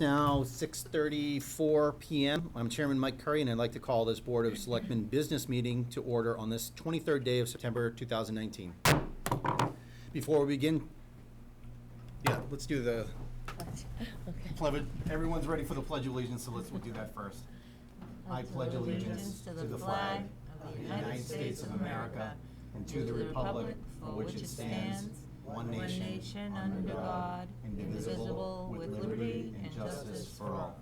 Now 6:34 p.m. I'm Chairman Mike Curry, and I'd like to call this Board of Selectmen business meeting to order on this 23rd day of September 2019. Before we begin, let's do the pledge. Everyone's ready for the Pledge of Allegiance, so we'll do that first. I pledge allegiance to the flag of the United States of America and to the republic for which it stands, one nation, under God, indivisible, with liberty and justice for all.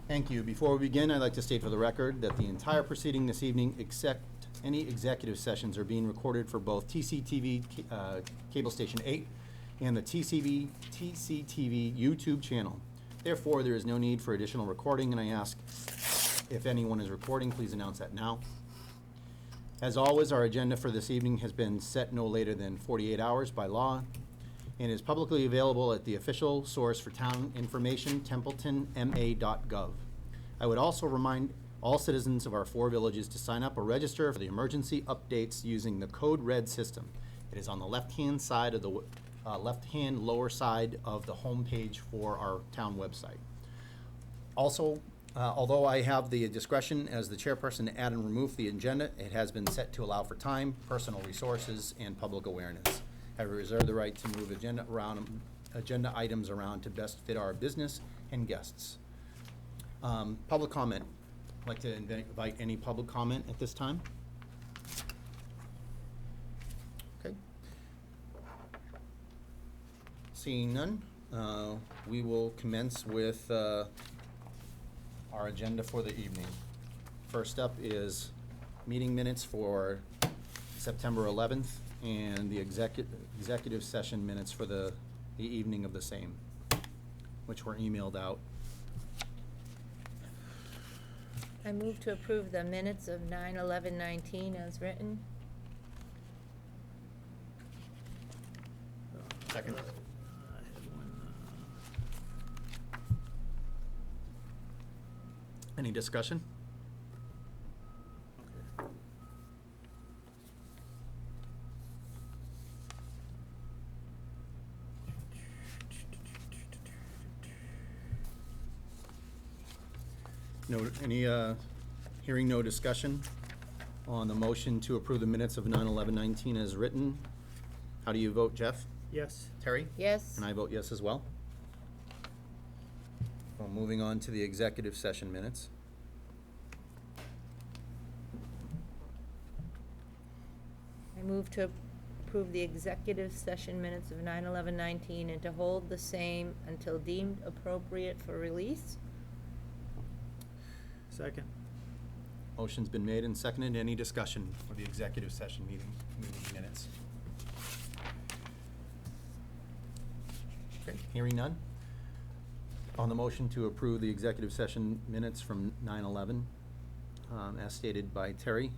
Thank you. Before we begin, I'd like to state for the record that the entire proceeding this evening, except any executive sessions, are being recorded for both TCTV Cable Station 8 and the TCTV YouTube channel. Therefore, there is no need for additional recording, and I ask if anyone is recording, please announce that now. As always, our agenda for this evening has been set no later than 48 hours by law and is publicly available at the official source for town information, templetonma.gov. I would also remind all citizens of our 4 villages to sign up or register for the emergency updates using the Code Red system. It is on the left-hand side of the left-hand lower side of the homepage for our town website. Also, although I have the discretion as the chairperson to add and remove the agenda, it has been set to allow for time, personal resources, and public awareness. I reserve the right to move agenda items around to best fit our business and guests. Public comment. I'd like to invite any public comment at this time. Okay. Seeing none, we will commence with our agenda for the evening. First up is meeting minutes for September 11th and the executive session minutes for the evening of the same, which were emailed out. I move to approve the minutes of 9/11/19 as written. Second. Any discussion? Hearing no discussion on the motion to approve the minutes of 9/11/19 as written. How do you vote, Jeff? Yes. Terry? Yes. And I vote yes as well. Well, moving on to the executive session minutes. I move to approve the executive session minutes of 9/11/19 and to hold the same until deemed appropriate for release. Second. Motion's been made and seconded. Any discussion for the executive session meeting minutes? Okay, hearing none. On the motion to approve the executive session minutes from 9/11, as stated by Terry,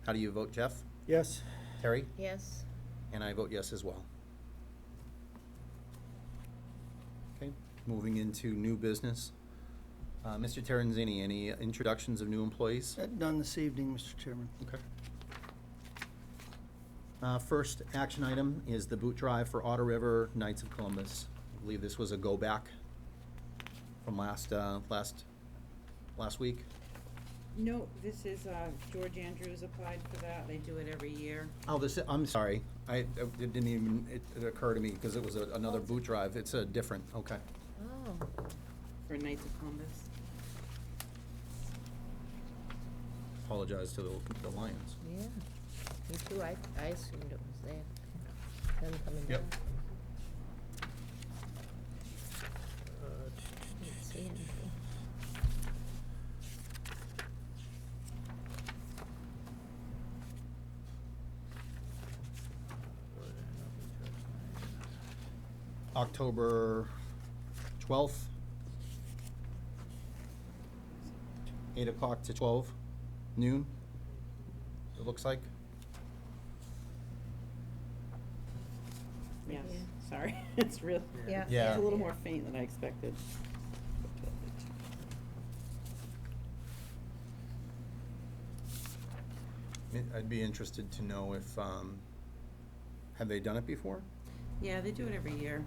how do you vote, Jeff? Yes. Terry? Yes. And I vote yes as well. Okay, moving into new business. Mr. Terenzini, any introductions of new employees? None this evening, Mr. Chairman. Okay. First action item is the boot drive for Otter River Knights of Columbus. I believe this was a go back from last week. No, this is, George Andrews applied for that. They do it every year. Oh, I'm sorry. It didn't even occur to me because it was another boot drive. It's a different, okay. Oh. For Knights of Columbus. Apologize to the Lions. Yeah. Me too. I assumed it was there. Them coming Yep. down. Didn't see anything. October 12th, 8 o'clock to 12 noon, it looks like. Yes, Yeah. sorry. It's real. Yeah. Yeah. It's a little more faint than I expected. I'd be interested to know if, have they done it before? Yeah, they do it every year.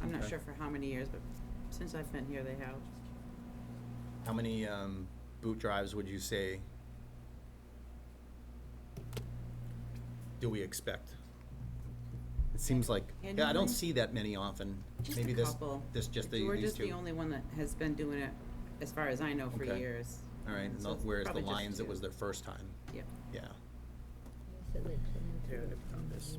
I'm not Okay. sure for how many years, but since I've been here, they have. How many boot drives would you say do we expect? It seems like, yeah, I don't Annually? see that many often. Just Maybe a this, couple. this just the, George these is the two. only one that has been doing it, as far as I know, for Okay. years. All right, and So it's whereas the probably just Lions, it two. was their first time. Yeah. Yeah. So they plan to Yeah, they've done this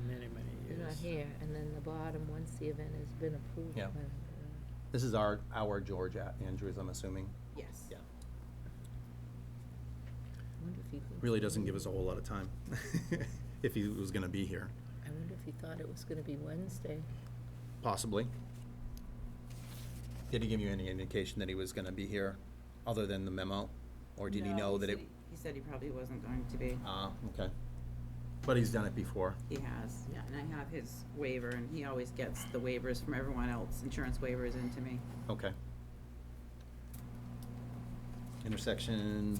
many, many They're not years. here, and then the bottom, once the event has been approved. Yeah. by the- This is our George Andrews, I'm assuming. Yes. Yeah. I wonder if he thinks Really it's doesn't gonna give be- us a whole lot of time, if he was gonna be here, I wonder if he thought it was gonna be Wednesday. possibly. Did he give you any indication that he was gonna be here, other than the memo? Or did he No, know that it? He said he probably wasn't going to be. Okay. But he's done it before. He has, yeah, and I have his waiver, and he always gets the waivers from everyone else, insurance waivers into me. Okay. Intersection.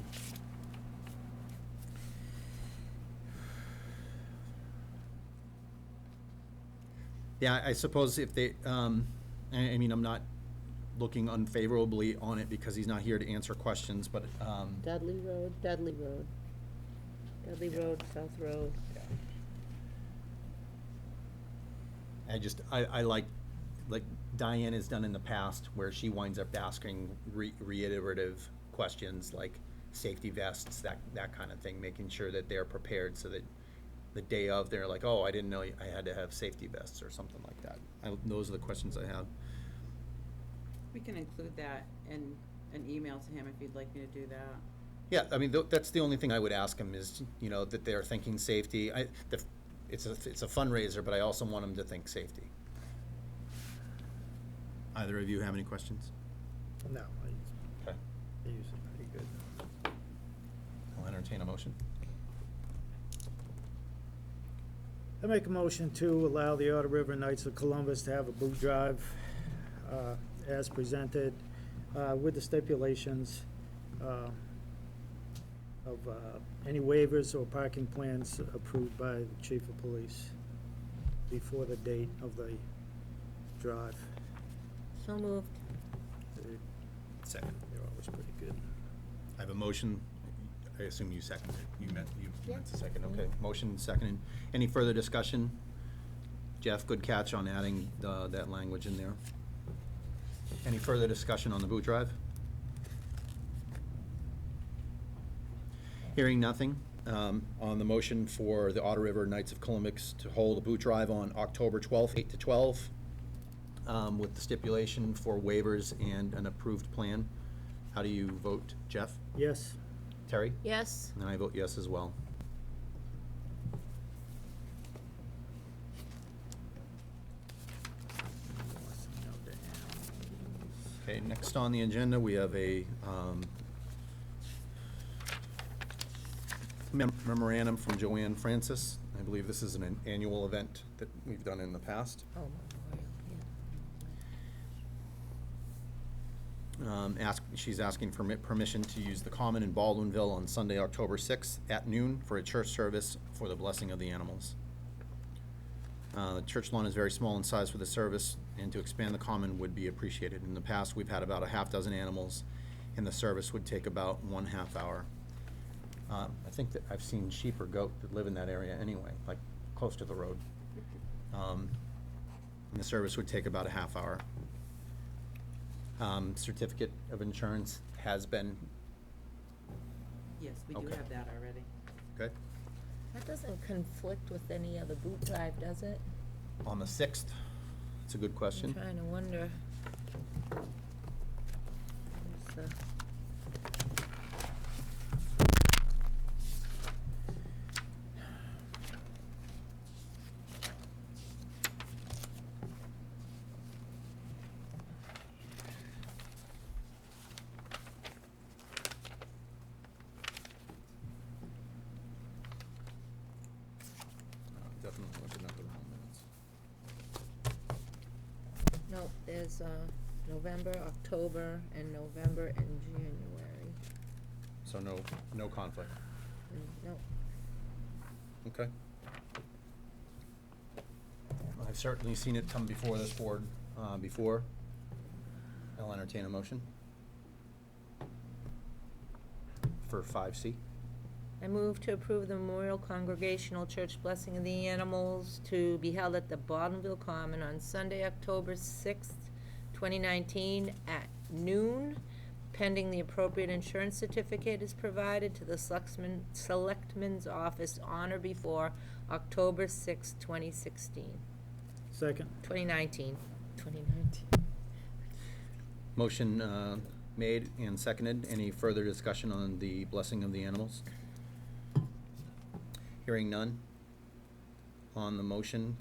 Yeah, I suppose if they, I mean, I'm not looking unfavorably on it because he's not here to answer questions, but, Dudley Road, Dudley Road. Dudley Yeah. Road, South Road. I like Diane has done in the past, where she winds up asking reiterative questions like safety vests, that kind of thing, making sure that they're prepared so that the day of, they're like, oh, I didn't know I had to have safety vests or something like that. Those are the questions I have. We can include that in an email to him if you'd like me to do that. Yeah, I mean, that's the only thing I would ask him is, that they're thinking safety. It's a fundraiser, but I also want them to think safety. Either of you have any questions? No, Okay. they use it pretty good. I'll entertain a motion. I make a motion to allow the Otter River Knights of Columbus to have a boot drive as presented with the stipulations of any waivers or parking plans approved by the chief of police before the date of the drive. So moved. Second. They're always pretty good. I have a motion. I assume you seconded. You meant Yeah. to second, okay. Motion seconded. Any further discussion? Jeff, good catch on adding that language in there. Any further discussion on the boot drive? Hearing nothing, on the motion for the Otter River Knights of Columbus to hold a boot drive on October 12th, 8 to 12, with the stipulation for waivers and an approved plan. How do you vote, Jeff? Yes. Terry? Yes. And I vote yes as well. Okay, next on the agenda, we have a memorandum from Joanne Francis. I believe this is an annual event that we've done in the past. Oh, Memorial, She's asking for permission to use the Common in Baldwinville on Sunday, October 6th at noon for a church service for the blessing of the animals. The church lawn is very small in size for the service, and to expand the Common would be appreciated. In the past, we've had about a half dozen animals, and the service would take about 1/2 hour. I think that I've seen sheep or goat that live in that area anyway, like close to the road. And the service would take about a 1/2 hour. Certificate of insurance has been, Yes, we do Okay. have that already. okay, That doesn't conflict with any other boot drive, does it? on the 6th. It's a good I'm question. trying to wonder. Where's the- Definitely looking at the wrong minutes. Nope, there's November, October, and November and January. So no conflict. Nope. Okay. I I've certainly seen it come before this board before. I'll entertain a motion for 5C. I move to approve the Memorial Congregational Church Blessing of the Animals to be held at the Bottomville Common on Sunday, October 6th, 2019 at noon, pending the appropriate insurance certificate is provided to the Selectmen's Office on or before October 6th, 2016. Second. 2019. 2019. Motion made and seconded. Any further discussion on the blessing of the animals? Hearing none. On the motion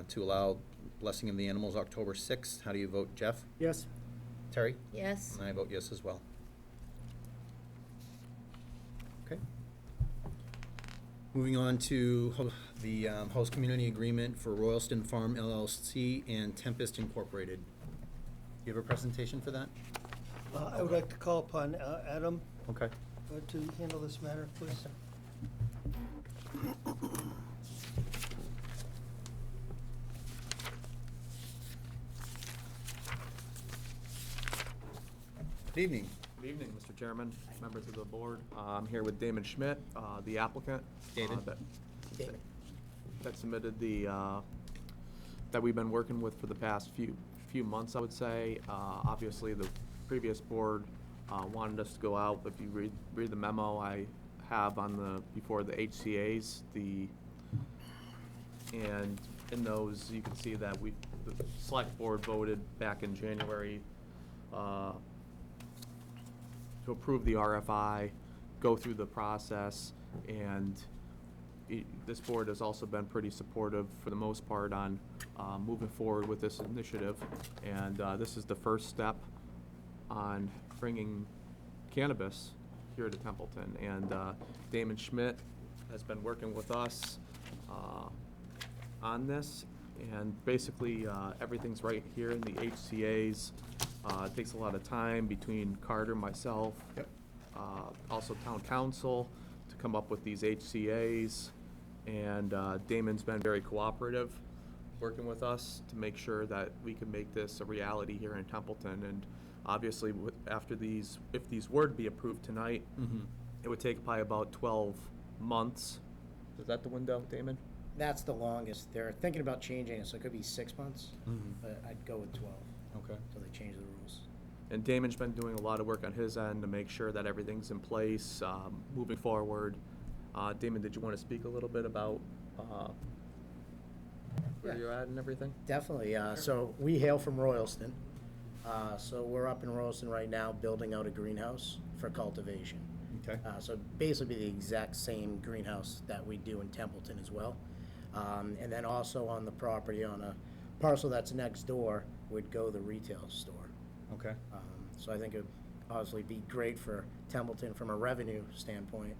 to allow blessing of the animals October 6th, how do you vote, Jeff? Yes. Terry? Yes. And I vote yes as well. Okay. Moving on to the host community agreement for Royalston Farm LLC and Tempest Incorporated. You have a presentation for that? I would like to call upon Adam Okay. to handle this matter, please. Good evening. Good evening, Mr. Chairman, members of the board. I'm here with Damon Schmidt, the applicant. David. That submitted the, that we've been working with for the past few months, I would say. Obviously, the previous board wanted us to go out. If you read the memo I have on before the HCA's, and in those, you can see that the select board voted back in January to approve the RFI, go through the process, and this board has also been pretty supportive for the most part on moving forward with this initiative. And this is the first step on bringing cannabis here to Templeton. And Damon Schmidt has been working with us on this. And basically, everything's right here in the HCA's. It takes a lot of time between Carter, myself, also town council, to come up with these HCA's. And Damon's been very cooperative, working with us to make sure that we can make this a reality here in Templeton. And obviously, after these, if these were to be approved tonight, it would take probably about 12 months. Is that the window, Damon? That's the longest. They're thinking about changing it, so it could be 6 months, but I'd go with 12 Okay. until they change the rules. And Damon's been doing a lot of work on his end to make sure that everything's in place, moving forward. Damon, did you want to speak a little bit about where Yeah. you're at and everything? Definitely. So we hail from Royalston. So we're up in Royalston right now building out a greenhouse for cultivation. Okay. So basically the exact same greenhouse that we do in Templeton as well. And then also on the property on a parcel that's next door would go the retail store. Okay. So I think it would obviously be great for Templeton from a revenue standpoint.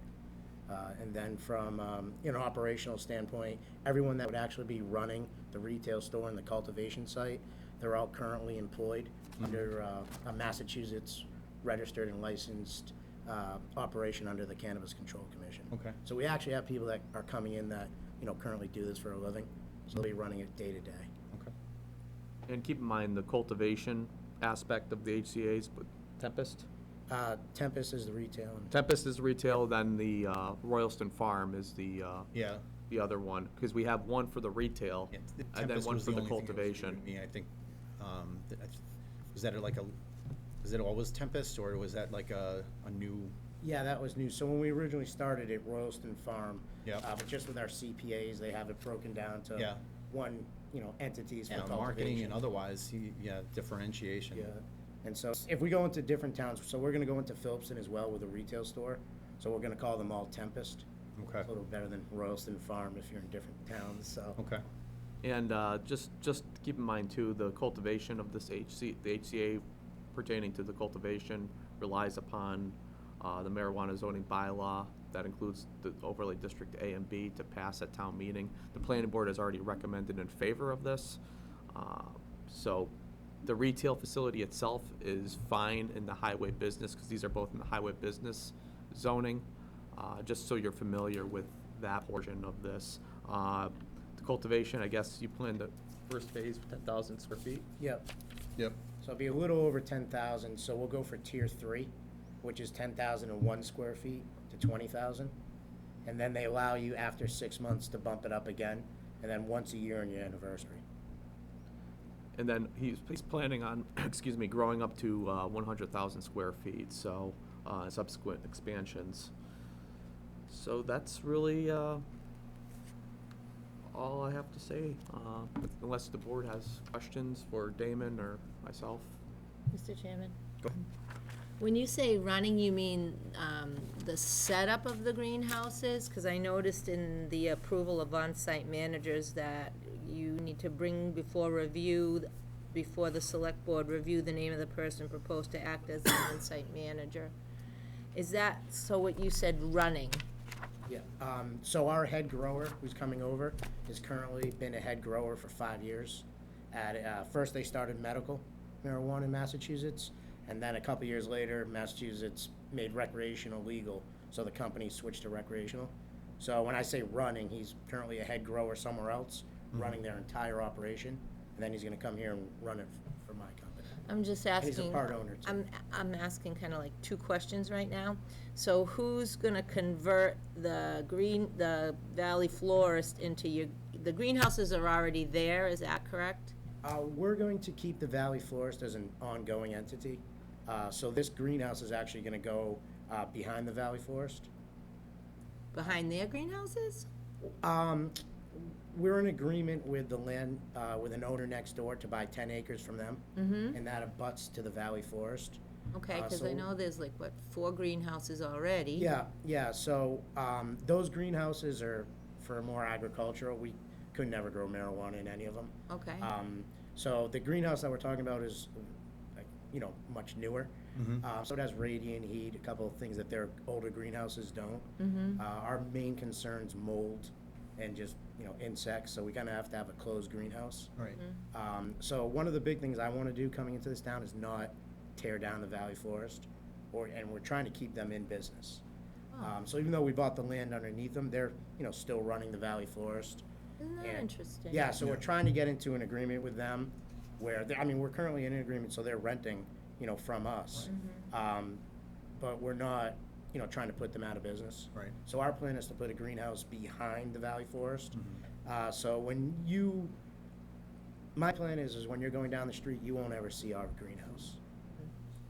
And then from an operational standpoint, everyone that would actually be running the retail store and the cultivation site, they're all currently employed under a Massachusetts registered and licensed operation under the Cannabis Control Commission. Okay. So we actually have people that are coming in that currently do this for a living, so they'll be running it day to day. Okay. And keep in mind the cultivation aspect of the HCA's, but Tempest? Tempest is the retail. And Tempest is retail, then the Royalston Farm is the Yeah. the other one, because we have one for the retail Yeah, and then Tempest one was for the only thing that was new cultivation. to me. I think, was that like is it always Tempest, or was that like a new? yeah, that was new. So when we originally started at Royalston Farm, Yeah. but just with our CPAs, they have it broken down to Yeah. one, entities for Yeah, cultivation. marketing and otherwise, differentiation. Yeah, and so if we go into different towns, so we're gonna go into Phillipston as well with a retail store, so we're gonna call them all Tempest. Okay. A little better than Royalston Farm if you're in different towns, so. Okay. And just keep in mind too, the cultivation of this the HCA pertaining to the cultivation relies upon the marijuana zoning bylaw that includes the overlay district A and B to pass at town meeting. The planning board has already recommended in favor of this. So the retail facility itself is fine in the highway business, because these are both in the highway business zoning, just so you're familiar with that portion of this. The cultivation, I guess you plan to first phase, 10,000 square feet. Yep. Yep. So it'll be a little over 10,000, so we'll go for tier 3, which is 10,001 square feet to 20,000. And then they allow you after 6 months to bump it up again, and then once a year on your anniversary. And then he's planning on, excuse me, growing up to 100,000 square feet, so subsequent expansions. So that's really all I have to say, unless the board has questions for Damon or myself. Mr. Chairman? Go. When you say running, you mean the setup of the greenhouses? Because I noticed in the approval of on-site managers that you need to bring before the select board, review the name of the person proposed to act as the on-site manager. Is that, so what you said, running? Yeah. So our head grower who's coming over has currently been a head grower for 5 years. First they started medical marijuana in Massachusetts, and then a couple years later, Massachusetts made recreational legal, so the company switched to recreational. So when I say running, he's currently a head grower somewhere else, running their entire operation, and then he's gonna come here and run it for my company. I'm just And asking. he's a part owner too. I'm asking kind of like two questions right now. So who's gonna convert the Valley Florist into the greenhouses are already there, is that correct? We're going to keep the Valley Florist as an ongoing entity. So this greenhouse is actually gonna go behind the Valley Florist. Behind their greenhouses? We're in agreement with the land, with an owner next door to buy 10 acres from them. Mm-hmm. And that abuts to the Valley Florist. Okay, because I so- know there's like, what, 4 greenhouses already? Yeah, so, those greenhouses are for more agricultural. We could never grow marijuana in any of them. Okay, So the greenhouse that we're talking about is, like, much newer. So it has radiant heat, a couple of things that their older greenhouses don't. mm-hmm, Our main concern's mold and just, insects, so we kind of have to have a closed greenhouse. Right. So one of the big things I want to do coming into this town is not tear down the Valley Florist, and we're trying to keep them in business. Oh. So even though we bought the land underneath them, they're, still running the Valley Florist. Isn't that and- interesting? Yeah, so we're trying to get into an agreement with them where, we're currently in an agreement, so they're renting, from us. But we're not, trying to put them out of business. Right. So our plan is to put a greenhouse behind the Valley Forest. Mm-hmm. So my plan is when you're going down the street, you won't ever see our greenhouse.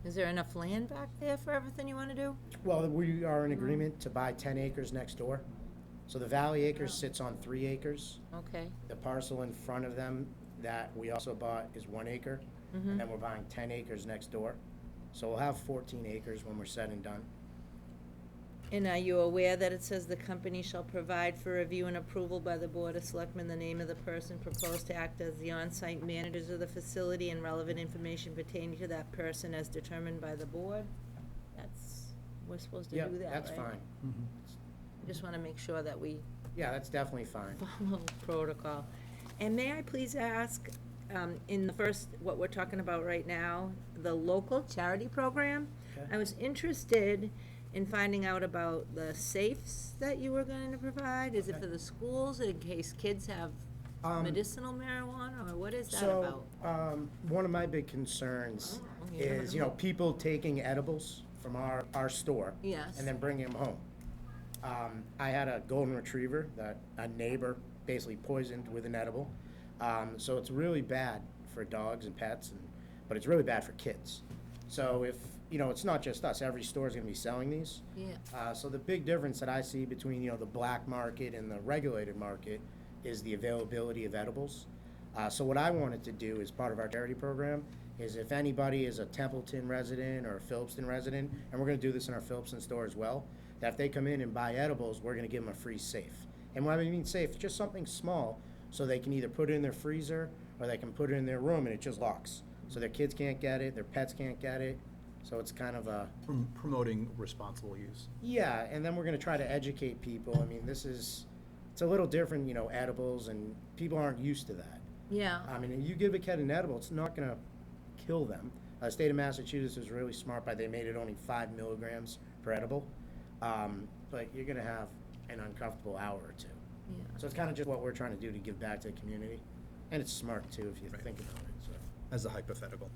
Is there enough land back there for everything you want to do? Well, we are in agreement to buy 10 acres next door. So the Valley Acres sits on 3 acres. Okay, The parcel in front of them that we also bought is 1 acre. mm-hmm. And then we're buying 10 acres next door. So we'll have 14 acres when we're said and done. And are you aware that it says the company shall provide for review and approval by the Board of Selectmen the name of the person proposed to act as the on-site managers of the facility and relevant information pertaining to that person as determined by the board? We're supposed to do that, right? Yeah, that's fine. I just want to make sure that we Yeah, that's definitely fine. follow protocol. And may I please ask, in the first, what we're talking about right now, the local charity program? Okay. I was interested in finding out about the safes that you were going to provide. Is it Okay. for the schools, in case kids have medicinal marijuana, or what is that about? So, one of my big concerns Oh, yeah. is, people taking edibles from our store. Yes. And then bringing them home. I had a golden retriever that a neighbor basically poisoned with an edible. So it's really bad for dogs and pets, but it's really bad for kids. So if, it's not just us, every store is gonna be selling these. Yeah, So the big difference that I see between, the black market and the regulated market is the availability of edibles. So what I wanted to do as part of our charity program is if anybody is a Templeton resident or a Phillipston resident, and we're gonna do this in our Phillipston store as well, that if they come in and buy edibles, we're gonna give them a free safe. And when I mean safe, just something small, so they can either put it in their freezer or they can put it in their room and it just locks. So their kids can't get it, their pets can't get it, so it's kind of a, Promoting responsible use. yeah, and then we're gonna try to educate people. I mean, it's a little different, edibles, and people aren't used to that. yeah. I mean, you give a kid an edible, it's not gonna kill them. The state of Massachusetts was really smart by they made it only 5 milligrams per edible. But you're gonna have an uncomfortable hour or two. Yeah. So it's kind of just what we're trying to do to give back to the community. And it's smart too, if you Right. think about it, so. As a hypothetical.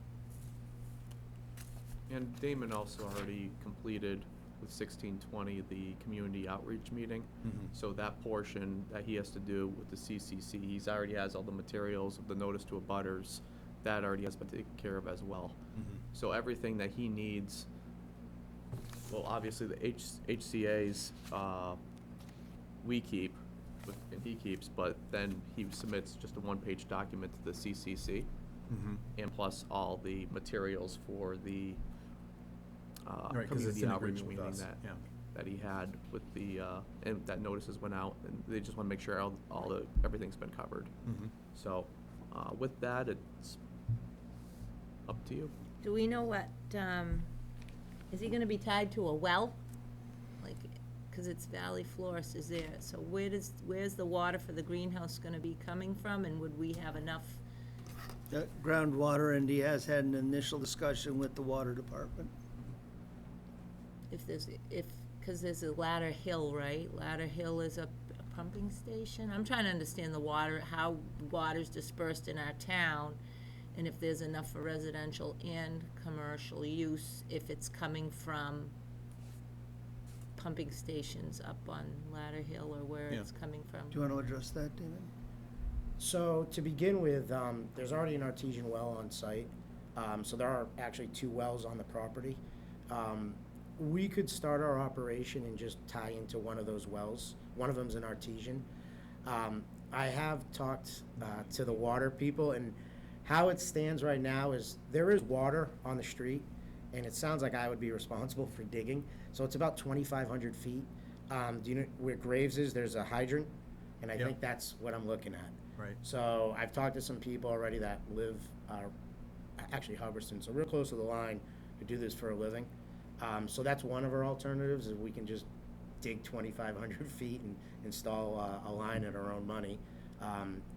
And Damon also already completed with 1620 the community outreach meeting. Mhm. So that portion that he has to do with the CCC, he's already has all the materials of the notice to abutters. That already has been taken care of as well. Mhm. So everything that he needs, well, obviously the HCA's, we keep, and he keeps, but then he submits just a one-page document to the CCC. Mhm. And plus all the materials for the Right, 'cause it's community in outreach agreement with meeting us, yeah. that he had with the, and that notices went out, and they just wanna make sure everything's been covered. Mhm. So, with that, it's up to you. Do we know what, is he gonna be tied to a well? Like, cause it's Valley Florist is there, so where's the water for the greenhouse gonna be coming from, and would we have enough? Groundwater, and he has had an initial discussion with the water department. Cause there's a Ladder Hill, right? Ladder Hill is a pumping station? I'm trying to understand the water, how water's dispersed in our town, and if there's enough for residential and commercial use, if it's coming from pumping stations up on Ladder Hill, or where Yeah. it's coming from. Do you want to address that, David? So to begin with, there's already an artesian well on site. So there are actually 2 wells on the property. We could start our operation and just tie into one of those wells. One of them's an artesian. I have talked to the water people, and how it stands right now is there is water on the street, and it sounds like I would be responsible for digging. So it's about 2,500 feet. Do you know where Graves is? There's a hydrant, and I Yep. think that's what I'm looking at. Right. So I've talked to some people already that live, actually Hubbardston, so real close to the line, who do this for a living. So that's one of our alternatives, is we can just dig 2,500 feet and install a line at our own money.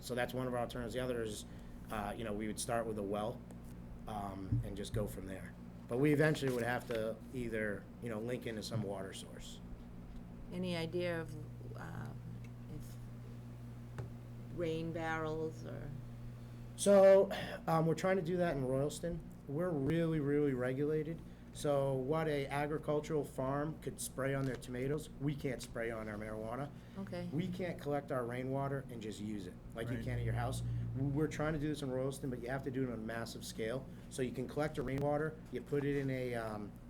So that's one of our alternatives. The other is, we would start with a well and just go from there. But we eventually would have to either, link into some water source. Any idea of, if rain barrels or? So, we're trying to do that in Royalston. We're really, really regulated. So what a agricultural farm could spray on their tomatoes, we can't spray on our marijuana. Okay. We can't collect our rainwater and just use it, like you Right. can at your house. We're trying to do this in Royalston, but you have to do it on a massive scale. So you can collect your rainwater, you put it in a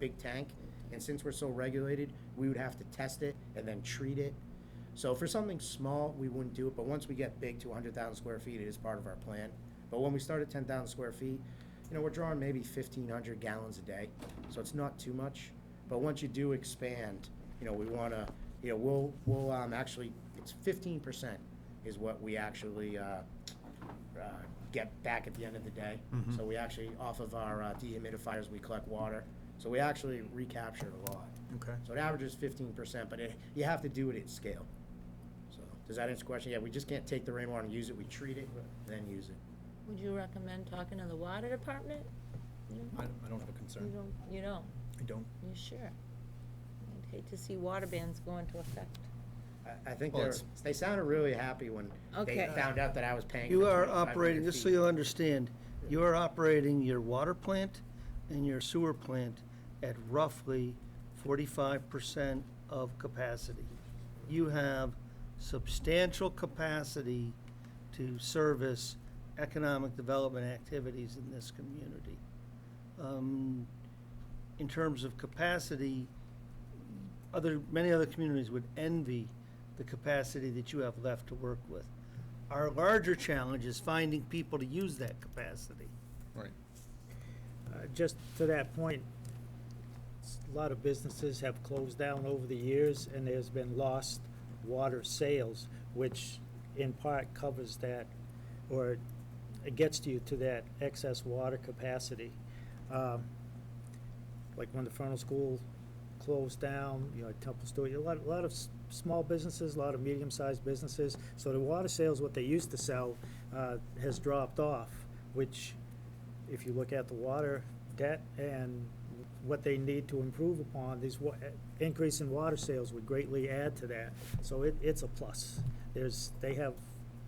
big tank, and since we're so regulated, we would have to test it and then treat it. So for something small, we wouldn't do it, but once we get big to 100,000 square feet, it is part of our plan. But when we start at 10,000 square feet, we're drawing maybe 1,500 gallons a day, so it's not too much. But once you do expand, we want to, we'll actually, it's 15% is what we actually get back at the end of the day. Mhm. So we actually, off of our dehumidifiers, we collect water. So we actually recapture a lot. Okay. So it averages 15%, but you have to do it at scale. So does that answer the question? Yeah, we just can't take the rainwater and use it. We treat it, then use it. Would you recommend talking to the water department? I don't have a You concern. don't, you don't? I don't. You sure? I'd hate to see water bans go into effect. I think Well, they sounded really happy when Okay. they found out that I was paying. You for are 2,500 operating, just so feet. you understand, you are operating your water plant and your sewer plant at roughly 45% of capacity. You have substantial capacity to service economic development activities in this community. In terms of capacity, many other communities would envy the capacity that you have left to work with. Our larger challenge is finding people to use that capacity. Right. Just to that point, a lot of businesses have closed down over the years, and there's been lost water sales, which in part covers that, or it gets you to that excess water capacity. Like when the Frontal School closed down, Tempest, a lot of small businesses, a lot of medium-sized businesses. So the water sales, what they used to sell, has dropped off, which, if you look at the water debt and what they need to improve upon, these increase in water sales would greatly add to that. So it's a plus. They have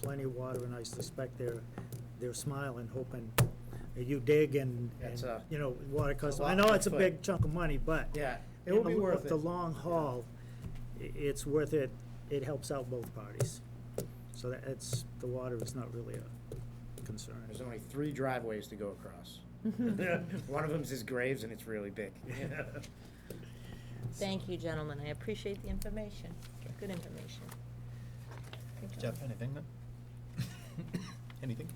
plenty of water, and I suspect they're smiling, hoping that you dig and, It's a- you know, water costs. a lot I know per it's a foot. big chunk of money, but Yeah, it in will be the- worth the it. long haul, it's worth it. It helps out both parties. So it's, the water is not really a concern. There's only 3 driveways to go across. One of them's his graves, and it's really big. Thank you, gentlemen, I appreciate the information, good information. Thank you. Jeff, anything then? Anything?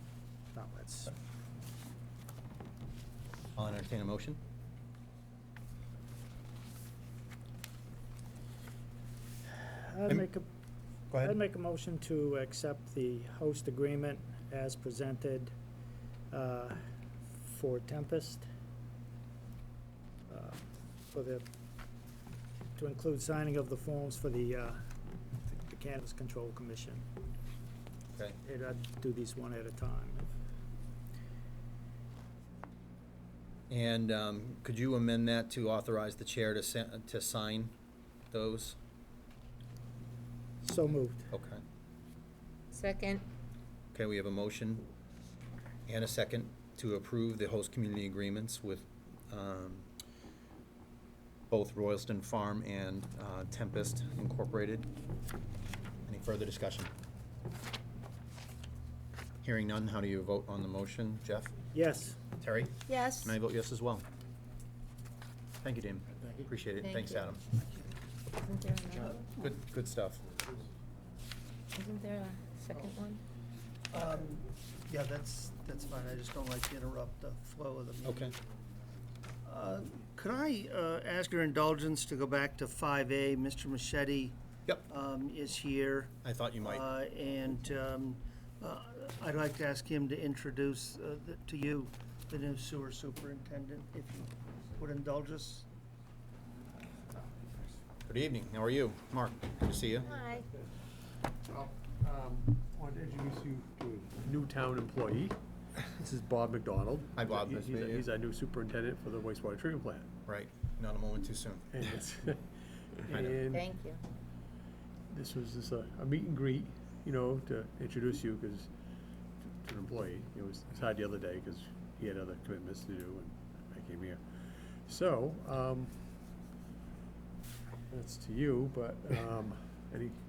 No, that's, I'll entertain a motion. I'd Em- make a, Go ahead. I'd make a motion to accept the host agreement as presented for Tempest, for to include signing of the forms for the Cannabis Control Commission. Okay. I'd do these one at a time. And could you amend that to authorize the chair to sign those? So moved. Okay. Second, Okay, we have a motion and a second to approve the host community agreements with both Royalston Farm and Tempest Incorporated. Any further discussion? Hearing none, how do you vote on the motion? Jeff? Yes. Terry? yes. And I vote yes as well. Thank you, Dean. Thank you. Appreciate it. Thank Thanks, you. Adam. Isn't there another, Good stuff. isn't there a second one? Yeah, that's fine, I just don't like to interrupt the flow of the meeting. Okay. Could I ask your indulgence to go back to 5A? Mr. Machete Yep, is here. I thought you might. I'd like to ask him to introduce to you the new sewer superintendent, if you would indulge us. Good evening, how are you? Mark, good to see you. Hi. Want to introduce you to a new town employee. This is Bob McDonald. Hi, Bob. He's- Nice to meet you. He's our new superintendent for the wastewater treatment plant. Right, not a moment too soon. And it's- I know. and Thank you. this was just a meet and greet, you know, to introduce you because to an employee. It was hard the other day because he had other commitments to do and I came here. So, that's to you, but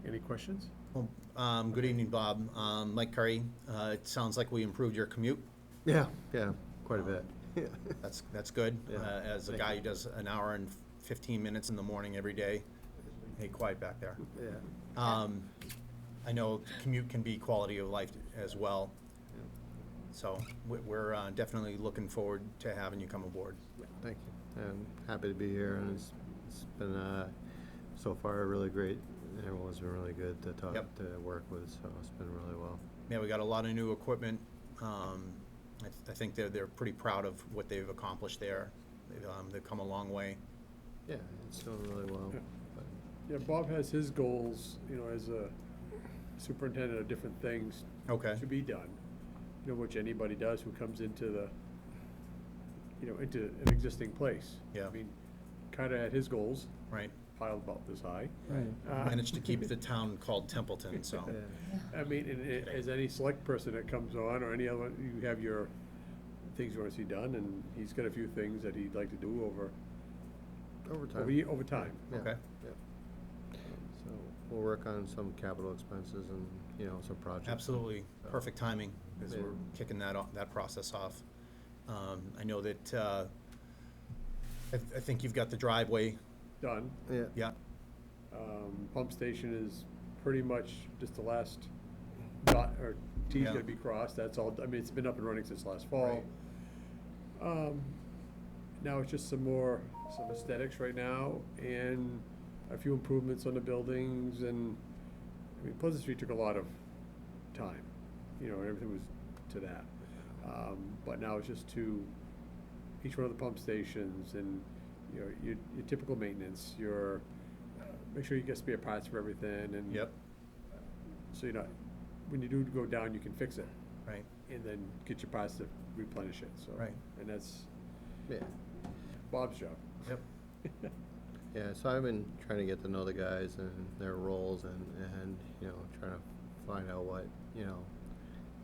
any questions? Well, good evening, Bob. Mike Curry, it sounds like we improved your commute. Yeah, quite a bit. That's good. Yeah, As a thank guy you. who does an hour and 15 minutes in the morning every day. Hey, quiet back there. Yeah. I know commute can be quality of life as well. So we're definitely looking forward to having you come aboard. Thank you. I'm happy to be here, and it's been so far really great. Everyone's been really good to talk Yep. to work with, so it's been really well. Yeah, we got a lot of new equipment. I think they're pretty proud of what they've accomplished there. They've come a long way. Yeah, it's doing really well. Yeah. But Yeah, Bob has his goals, you know, as a superintendent of different things Okay. to be done. You know, which anybody does who comes into the, you know, into an existing place. Yeah. I mean, kinda had his goals Right. piled about this high. Right. Managed to keep the town called Templeton, so. Yeah. I mean, as any select person that comes on, or any other, you have your things you wanna see done, and he's got a few things that he'd like to do over Over over time. Yeah, Okay. yeah. So we'll work on some capital expenses and, you know, some projects. Absolutely, So, perfect timing, as Yeah. we're kicking that process off. I know that, I think you've got the driveway, Done. Yeah. yeah, Pump station is pretty much just the last dot, or T's Yeah. gonna be crossed, that's all, I mean, it's been up and running since last fall. Now it's just some aesthetics right now, and a few improvements on the buildings, and, I mean, Pleasant Street took a lot of time, you know, and everything was to that. But now it's just to each one of the pump stations, and, you know, your typical maintenance, make sure you get spare parts for everything, and. Yep. So you're not, when you do go down, you can fix it, right, and then get your parts to replenish it, so. Right. And that's Yeah. Bob's job. yep. Yeah, so I've been trying to get to know the guys and their roles and you know, trying to find out what, you know,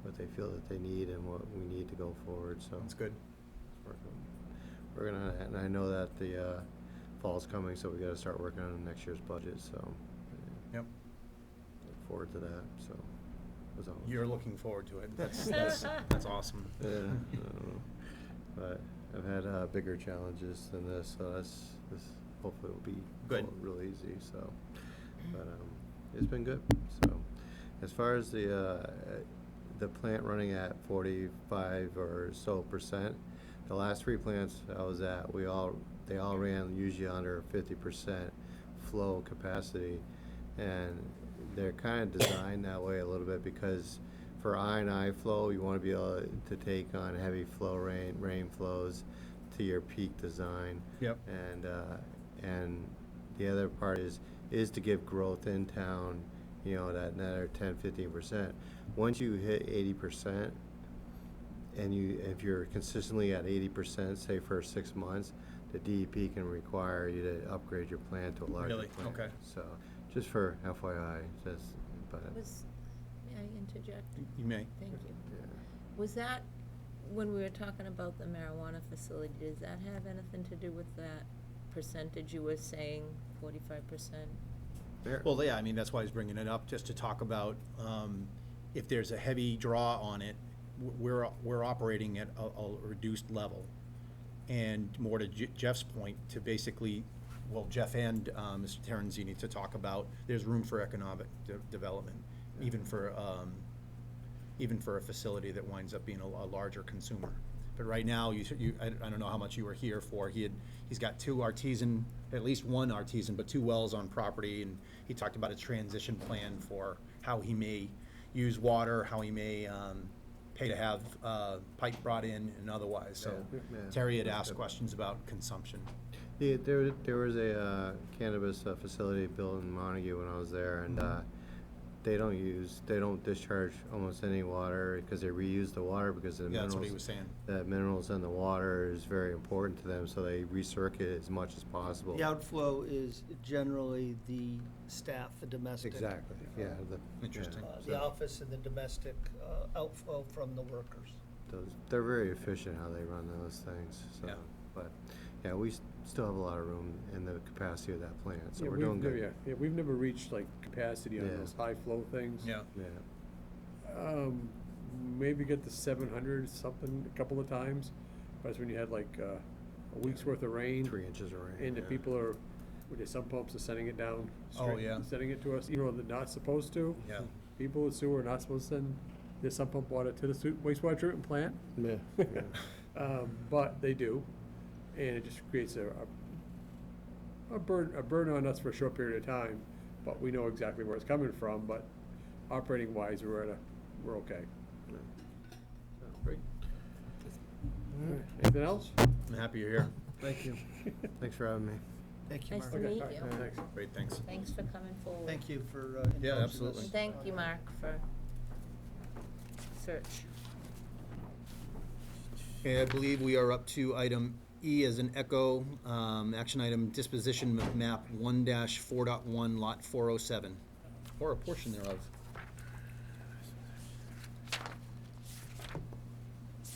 what they feel that they need and what we need to go forward, so. That's good. We're gonna, and I know that the fall's coming, so we gotta start working on next year's budget, so. Yep. Look forward to that, so. as always. You're looking forward to it. That's awesome. Yeah, but I've had bigger challenges than this, so this hopefully will be Good. real easy, so. But it's been good, so. As far as the plant running at 45 or so %, the last 3 plants I was at, they all ran usually under 50% flow capacity, and they're kind of designed that way a little bit because for I&I flow, you want to be able to take on heavy flow rain flows to your peak design. Yep. And the other part is to give growth in town, you know, that another 10-15%. Once you hit 80%, and if you're consistently at 80%, say for 6 months, the DEP can require you to upgrade your plant to a larger Really? plant. Okay. So, just for FYI, but May I interject? You may. Thank you. yeah. Was that, when we were talking about the marijuana facility, does that have anything to do with that percentage you were saying, 45%? Well, yeah, I mean, that's why he's bringing it up, just to talk about if there's a heavy draw on it, we're operating at a reduced level. And more to Jeff's point, to basically, well, Jeff and Mr. Terenzini to talk about, there's room for economic development, even for a facility that winds up being a larger consumer. But right now, I don't know how much you were here for. He's got at least one artisan, but 2 wells on property, and he talked about a transition plan for how he may use water, how he may pay to have pipe brought in and otherwise. So Yeah. Terry had That's asked good. questions about consumption. Yeah, there was a cannabis facility built in Montague when I was there, and they don't discharge almost any water because they reuse the water because the Yeah, that's minerals. what he was saying. The minerals in the water is very important to them, so they recirculate as much as possible. The outflow is generally the staff, the domestic. Exactly. Yeah. Interesting. The office and the domestic outflow from the workers. They're very efficient how they run those things. So, Yeah. but yeah, we still have a lot of room in the capacity of that plant, so Yeah, we're we've doing never- good. Yeah, we've never reached like capacity on Yeah. those high flow things. Yeah. Yeah. Maybe get to 700 something a couple of times. That's when you had like a week's worth of rain. 3 inches of rain. And the yeah. people are, with the sump pumps are sending it down. Oh, straight- yeah. Sending it to us, even though they're not supposed to. Yeah. People with sewer are not supposed to send their sump pump water to the wastewater treatment plant. Yeah. Yeah. But they do, and it just creates a burden on us for a short period of time, but we know exactly where it's coming from, but operating wise, we're okay. Great. All right. Anything else? I'm happy you're here. Thank you. Thanks for having me. Thank you, Nice Mark. to meet all right, you. Thanks. Great, thanks. Thanks for coming forward. Thank you for Yeah, indulging us. absolutely. And thank you, Mark, for search. Okay, I believe we are up to item E as an echo, action item disposition map 1-4.1, lot 407, or a portion thereof. Is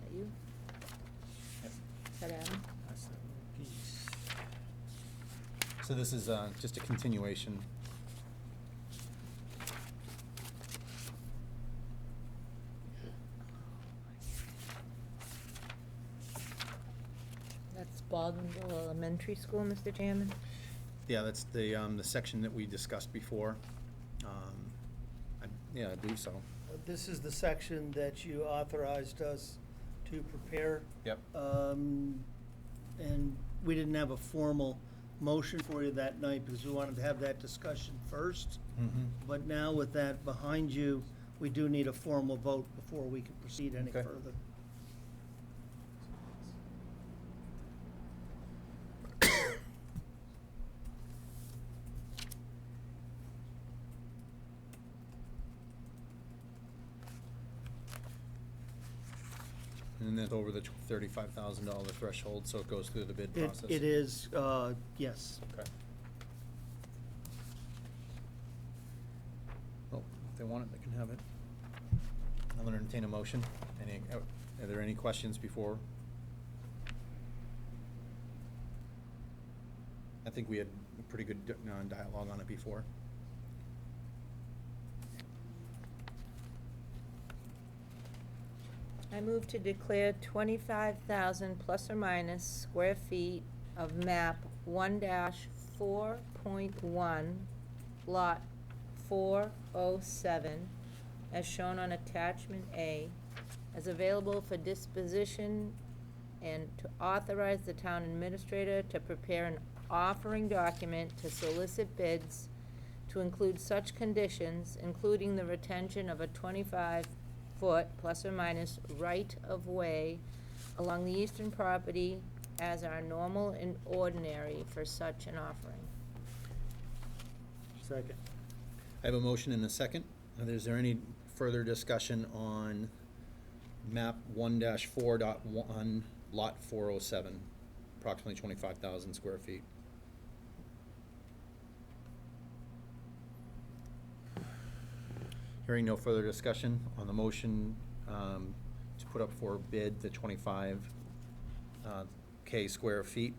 that you? Is that Adam? So this is just a continuation. That's Baldwinville Elementary School, Mr. Chairman? Yeah, that's the section that we discussed before. Yeah, I believe so. This is the section that you authorized us to prepare. Yep. And we didn't have a formal motion for you that night because we wanted to have that discussion first. But now with that behind you, we do need a formal vote before we can proceed any Okay. further. And that's over the $35,000 threshold, so it goes through the bid process. It is, yes. Okay. have it. I'll entertain a motion. Are there any questions before? I think we had a pretty good dialogue on it before. I move to declare 25,000 plus or minus square feet of map 1-4.1, lot 407, as shown on attachment A, as available for disposition, and to authorize the town administrator to prepare an offering document to solicit bids to include such conditions, including the retention of a 25-foot plus or minus right-of-way along the eastern property as are normal and ordinary for such an offering. Second. I have a motion and a second. Is there any further discussion on map 1-4.1, lot 407, approximately 25,000 square feet? Hearing no further discussion on the motion to put up for bid the 25 K square feet,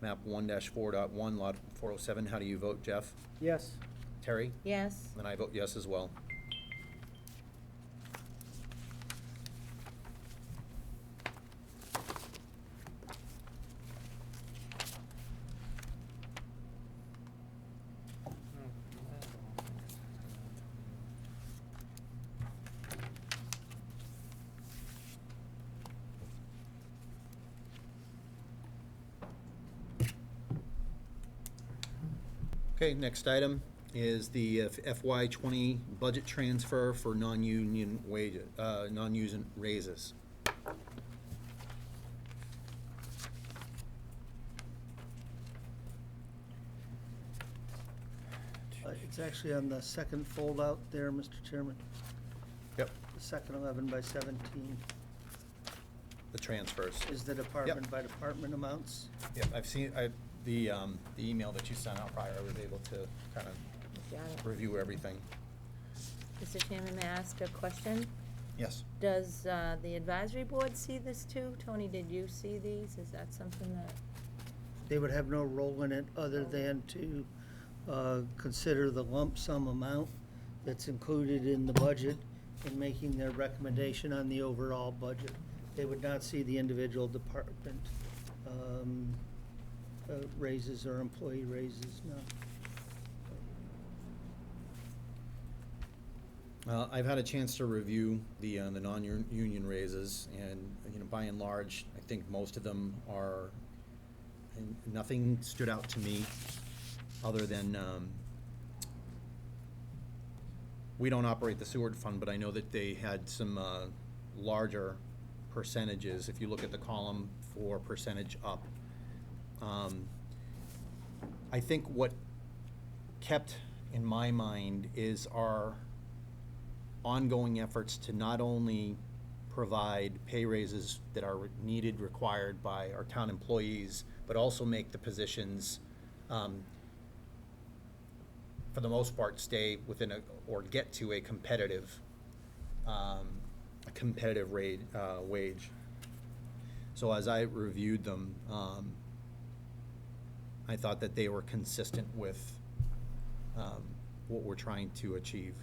map 1-4.1, lot 407. How do you vote, Jeff? Yes. Terry? Yes. And I vote yes as well. Okay, next item is the FY '20 budget transfer for non-union wages, non-union raises. It's actually on the second foldout there, Mr. Chairman. Yep. The second 11 by 17 The transfers. is the department by department amounts. Yep, I've seen, the email that you sent out prior, I was able to kind of Got it. review everything. Mr. Chairman, may I ask a question? Yes. Does the advisory board see this too? Tony, did you see these? Is that something that, They would have no role in it other than to consider the lump sum amount that's included in the budget and making their recommendation on the overall budget. They would not see the individual department raises or employee raises, no. I've had a chance to review the non-union raises, and, by and large, I think most of them are, and nothing stood out to me other than, we don't operate the sewer fund, but I know that they had some larger percentages. If you look at the column for percentage up, I think what kept in my mind is our ongoing efforts to not only provide pay raises that are needed, required by our town employees, but also make the positions, for the most part, stay within or get to a competitive wage. So as I reviewed them, I thought that they were consistent with what we're trying to achieve.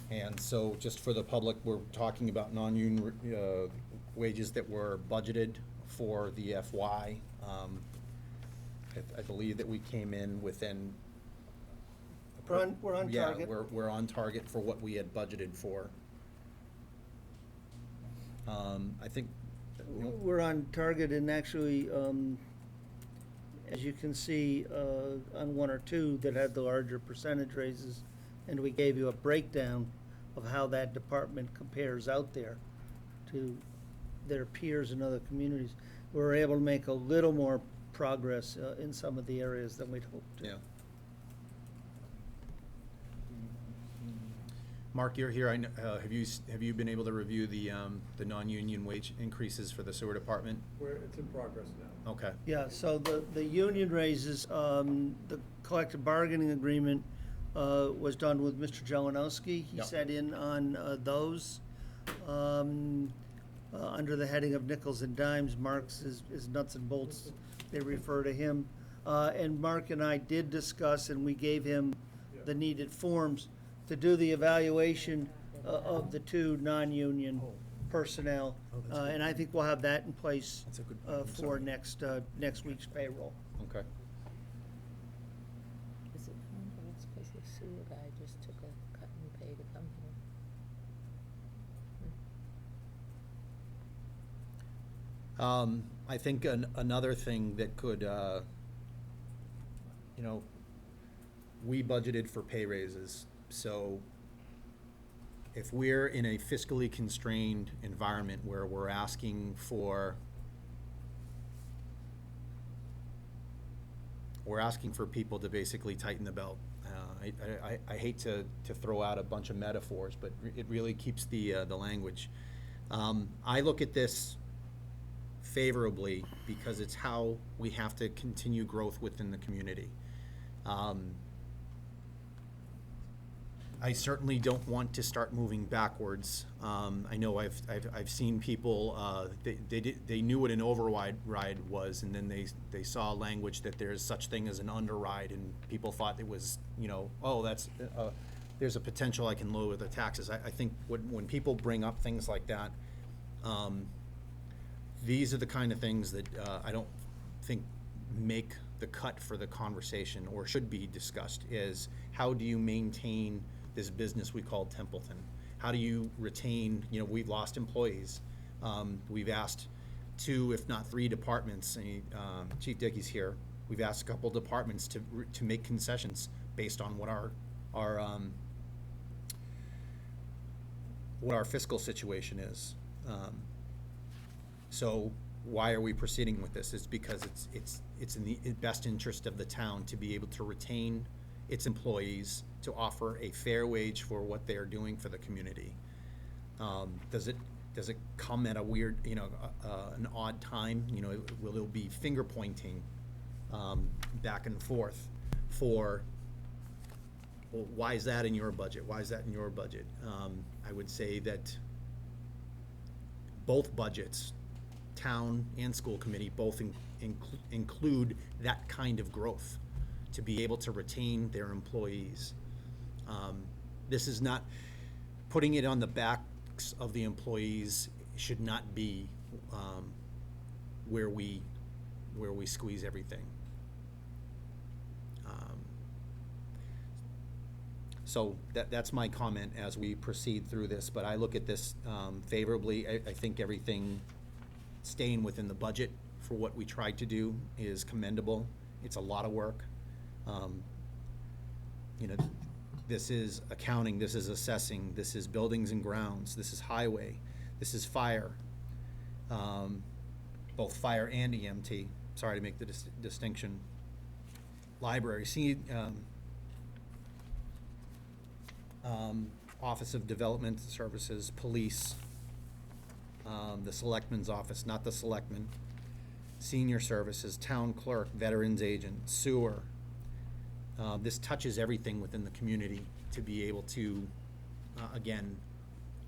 And so, just for the public, we're talking about non-union wages that were budgeted for the FY. I believe that we came in within. We're on target. Yeah, we're on target for what we had budgeted for. I think. We're on target, and actually, as you can see, on one or two that had the larger percentage raises, and we gave you a breakdown of how that department compares out there to their peers in other communities. We were able to make a little more progress in some of the areas than we'd hoped to. Yeah. Mark, you're here. Have you been able to review the non-union wage increases for the sewer department? It's in progress now. Okay. Yeah, so the union raises, the collective bargaining agreement was done with Mr. Jelinowski. He Yep. sat in on those. Under the heading of nickels and dimes, Mark's is nuts and bolts, they refer to him. And Mark and I did discuss, and we gave him the needed forms to do the evaluation of the two non-union personnel. And I think we'll have that in place for next week's payroll. Okay. Is it fine? That's because the sewer guy just took a cut and pay to come here. I think another thing that could, we budgeted for pay raises, so if we're in a fiscally constrained environment where we're asking for people to basically tighten the belt. I hate to throw out a bunch of metaphors, but it really keeps the language. I look at this favorably because it's how we have to continue growth within the community. I certainly don't want to start moving backwards. I know I've seen people, they knew what an override was, and then they saw language that there's such thing as an underride, and people thought it was, oh, that's, there's a potential I can lower the taxes. I think when people bring up things like that, these are the kind of things that I don't think make the cut for the conversation or should be discussed, is how do you maintain this business we call Templeton? How do you retain, we've lost employees. We've asked 2, if not 3 departments, and Chief Dickey's here, we've asked a couple departments to make concessions based on what our fiscal situation is. So why are we proceeding with this? It's because it's in the best interest of the town to be able to retain its employees, to offer a fair wage for what they are doing for the community. Does it come at a weird, an odd time? Will there be finger pointing back and forth for, well, why is that in your budget? Why is that in your budget? I would say that both budgets, town and school committee, both include that kind of growth to be able to retain their employees. This is not, putting it on the backs of the employees should not be where we squeeze everything. So that's my comment as we proceed through this, but I look at this favorably. I think everything staying within the budget for what we tried to do is commendable. It's a lot of work. This is accounting, this is assessing, this is buildings and grounds, this is highway, this is fire, both fire and EMT. Sorry to make the distinction. Library, Office of Development Services, police, the selectman's office, not the selectman, senior services, town clerk, veterans agent, sewer. This touches everything within the community to be able to, again,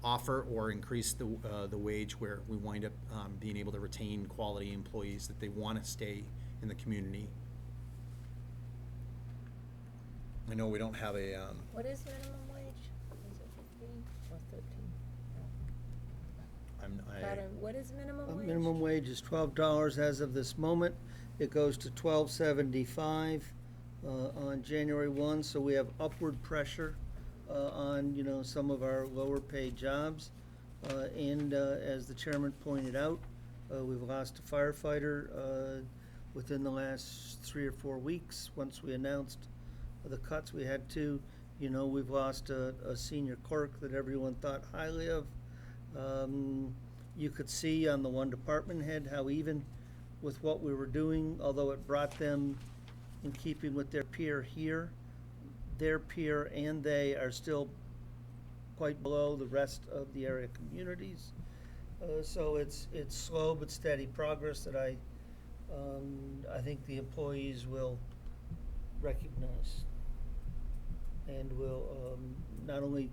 offer or increase the wage where we wind up being able to retain quality employees that they want to stay in the community. I know we don't have a. What is minimum wage? Is it 15 or 13? Carter, what is minimum wage? Minimum wage is $12 as of this moment. It goes to $12.75 on January 1, so we have upward pressure on some of our lower paid jobs. And as the chairman pointed out, we've lost a firefighter within the last 3 or 4 weeks. Once we announced the cuts, we had to. We've lost a senior clerk that everyone thought highly of. You could see on the one department head how even with what we were doing, although it brought them in keeping with their peer here, their peer and they are still quite below the rest of the area communities. So it's slow but steady progress that I think the employees will recognized. And will not only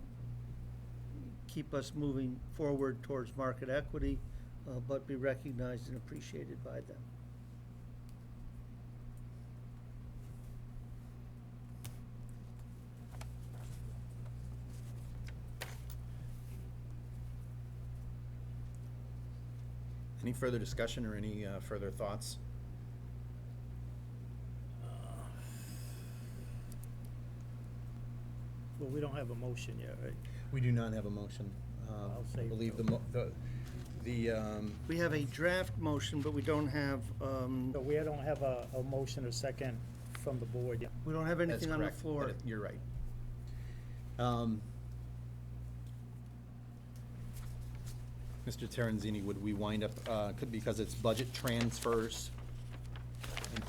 keep us moving forward towards market equity, but be recognized and appreciated by them. Any further discussion or any further thoughts? Well, we don't have a motion yet, right? We do not have a motion. I'll I say believe no. We have a draft motion, but we don't have, So we don't have a motion or second from the board yet. we don't have That's anything on the correct. floor. You're right. Mr. Terenzini, would we wind up, because it's budget transfers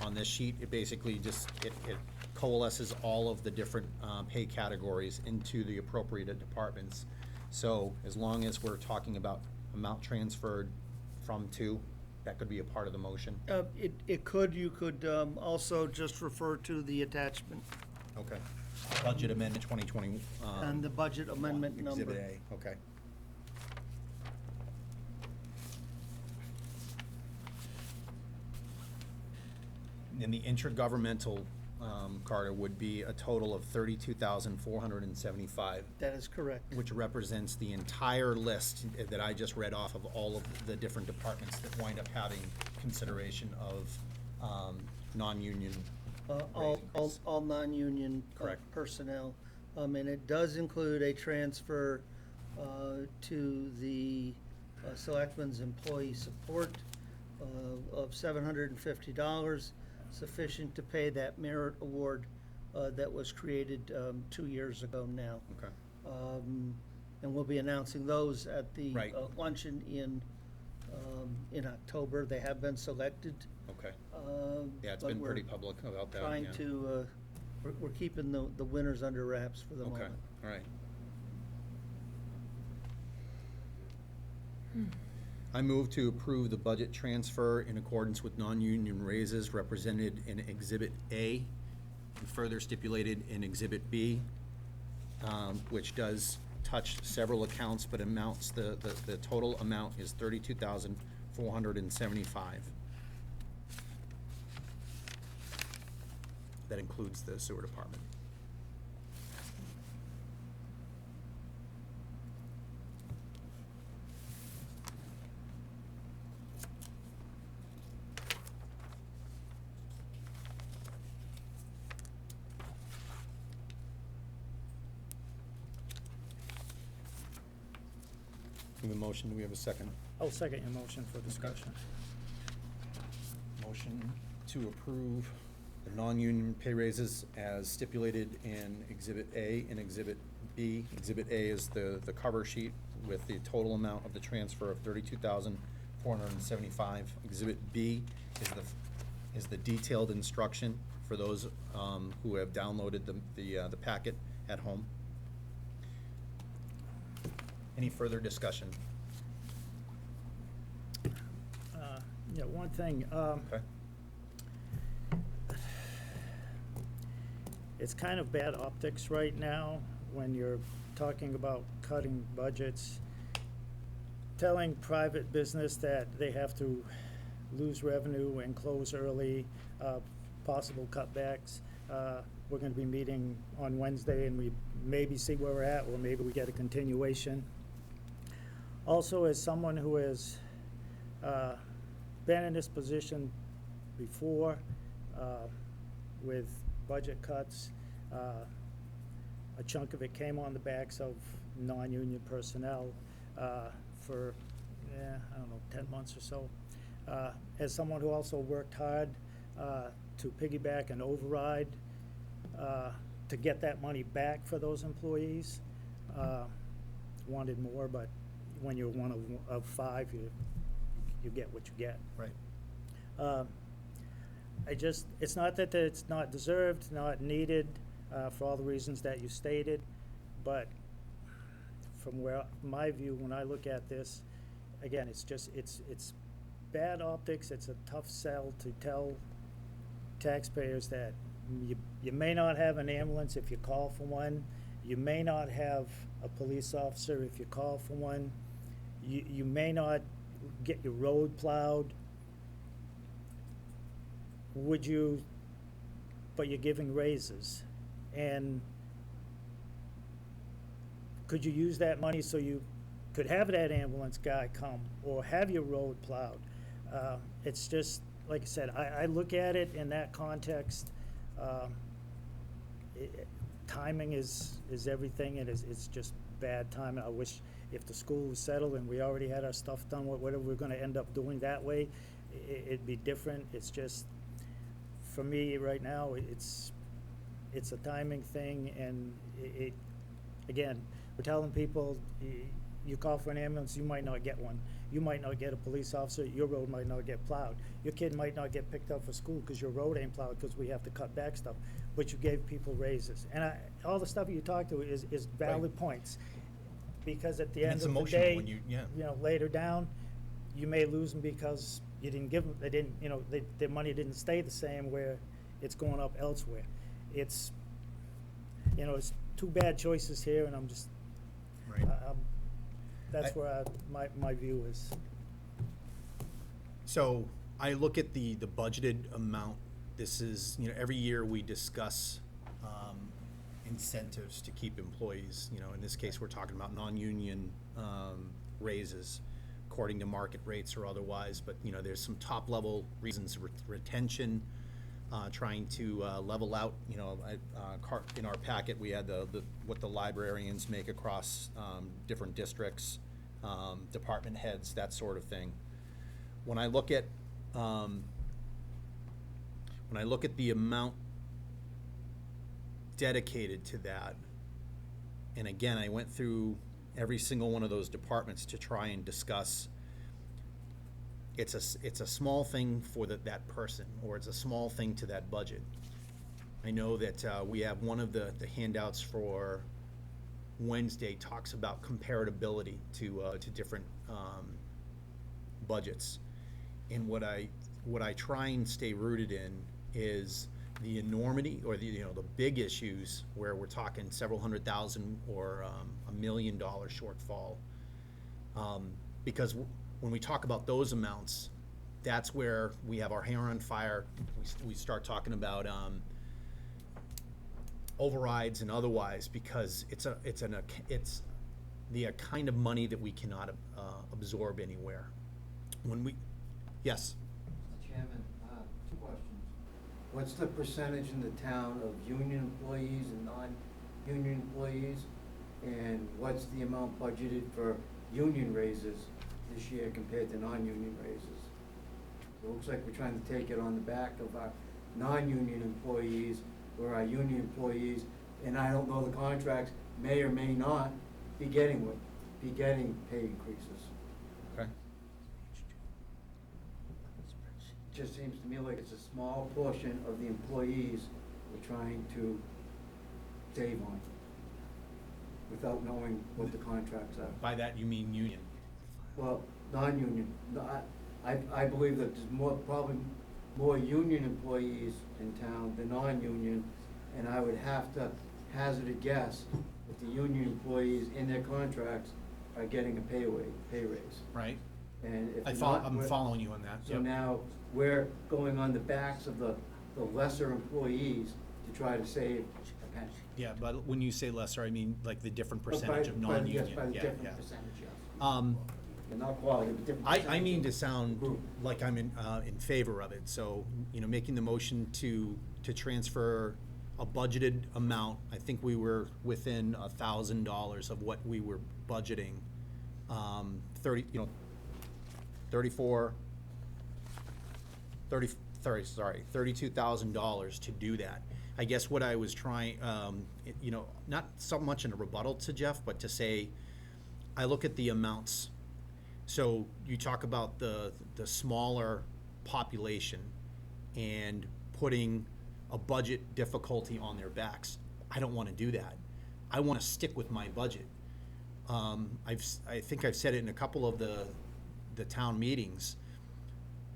on this sheet, it basically just, it coalesces all of the different pay categories into the appropriate departments. So as long as we're talking about amount transferred from to, that could be a part of the motion. It could, you could also just refer to the attachment Okay. Budget amendment 2020. and the budget amendment number. Exhibit A, okay. And the intergovernmental Carter would be a total of 32,475, That is correct. which represents the entire list that I just read off of all of the different departments that wind up having consideration of non-union rate increase. All non-union Correct. personnel. And it does include a transfer to the Selectmen's employee support of $750, sufficient to pay that merit award that was created 2 years ago now. Okay. And we'll be announcing those at the Right. Luncheon in October. They have been selected. Okay. Yeah, it's but been we're pretty public about that, Trying yeah. to, we're keeping the winners under wraps for the Okay, moment. all right. I move to approve the budget transfer in accordance with non-union raises represented in Exhibit A and further stipulated in Exhibit B, which does touch several accounts, but amounts, the total amount is 32,475. That includes the sewer department. We have a motion, do we have a second? I'll second your motion for discussion. Motion to approve the non-union pay raises as stipulated in Exhibit A and Exhibit B. Exhibit A is the cover sheet with the total amount of the transfer of 32,475. Exhibit B is the detailed instruction for those who have downloaded the packet at home. Any further discussion? Yeah, one thing, Okay. it's kind of bad optics right now when you're talking about cutting budgets, telling private business that they have to lose revenue and close early, possible cutbacks. We're gonna be meeting on Wednesday and we maybe see where we're at, or maybe we get a continuation. Also, as someone who has been in this position before with budget cuts, a chunk of it came on the backs of non-union personnel for, I don't know, 10 months or so. As someone who also worked hard to piggyback and override to get that money back for those employees, wanted more, but when you're one of five, you get what you get. Right. It's not that it's not deserved, not needed, for all the reasons that you stated, but from my view, when I look at this, again, it's bad optics. It's a tough sell to tell taxpayers that You may not have an ambulance if you call for one. You may not have a police officer if you call for one. You may not get your road plowed. Would you, but you're giving raises. And could you use that money so you could have that ambulance guy come or have your road plowed? It's just, like I said, I look at it in that context. Timing is everything, and it's just bad timing. I wish if the school was settled and we already had our stuff done, whatever we're gonna end up doing that way, it'd be different. It's just, for me, right now, it's a timing thing, and again, we're telling people, you call for an ambulance, you might not get one. You might not get a police officer, your road might not get plowed. Your kid might not get picked up for school because your road ain't plowed because we have to cut back stuff, but you gave people raises. And all the stuff you talked to is valid points, because at the And end it's of the emotional day, when you know, later down, you may lose them because you didn't give them, they didn't, their money didn't stay the same where it's going up elsewhere. It's, it's two bad choices here, and I'm just, Right. that's where my view is. So I look at the budgeted amount. This is, every year we discuss incentives to keep employees. In this case, we're talking about non-union raises according to market rates or otherwise. But, there's some top-level reasons, retention, trying to level out. In our packet, we had what the librarians make across different districts, department heads, that sort of thing. When I look at the amount dedicated to that, and again, I went through every single one of those departments to try and discuss. It's a small thing for that person, or it's a small thing to that budget. I know that we have one of the handouts for Wednesday talks about comparability to different budgets. And what I try and stay rooted in is the enormity, or the big issues where we're talking several $100,000 or $1 million shortfall. Because when we talk about those amounts, that's where we have our hair on fire. We start talking about overrides and otherwise, because it's the kind of money that we cannot absorb anywhere. Yes. Mr. Chairman, two questions. What's the percentage in the town of union employees and non-union employees? And what's the amount budgeted for union raises this year compared to non-union raises? It looks like we're trying to take it on the back of our non-union employees, or our union employees, and I don't know, the contracts may or may not be getting pay increases. Okay. Just seems to me like it's a small portion of the employees we're trying to save on without knowing what the contracts are. By that you mean union? Well, non-union. I believe that there's probably more union employees in town than non-union, and I would have to hazard a guess that the union employees in their contracts are getting a pay raise. Right. And if I'm not, following you on that. so now we're going on the backs of the lesser employees to try to save a pension. Yeah, but when you say lesser, I mean like the different percentage of non-union. Yes, by the Yeah, different yeah. percentage, yes. And Not quality, but different I percentage. mean to sound Group. like I'm in favor of it, so, making the motion to transfer a budgeted amount. I think we were within $1,000 of what we were budgeting. $32,000 to do that. I guess what I was trying, not so much in a rebuttal to Jeff, but to say, I look at the amounts. So you talk about the smaller population and putting a budget difficulty on their backs. I don't want to do that. I want to stick with my budget. I think I've said it in a couple of the town meetings.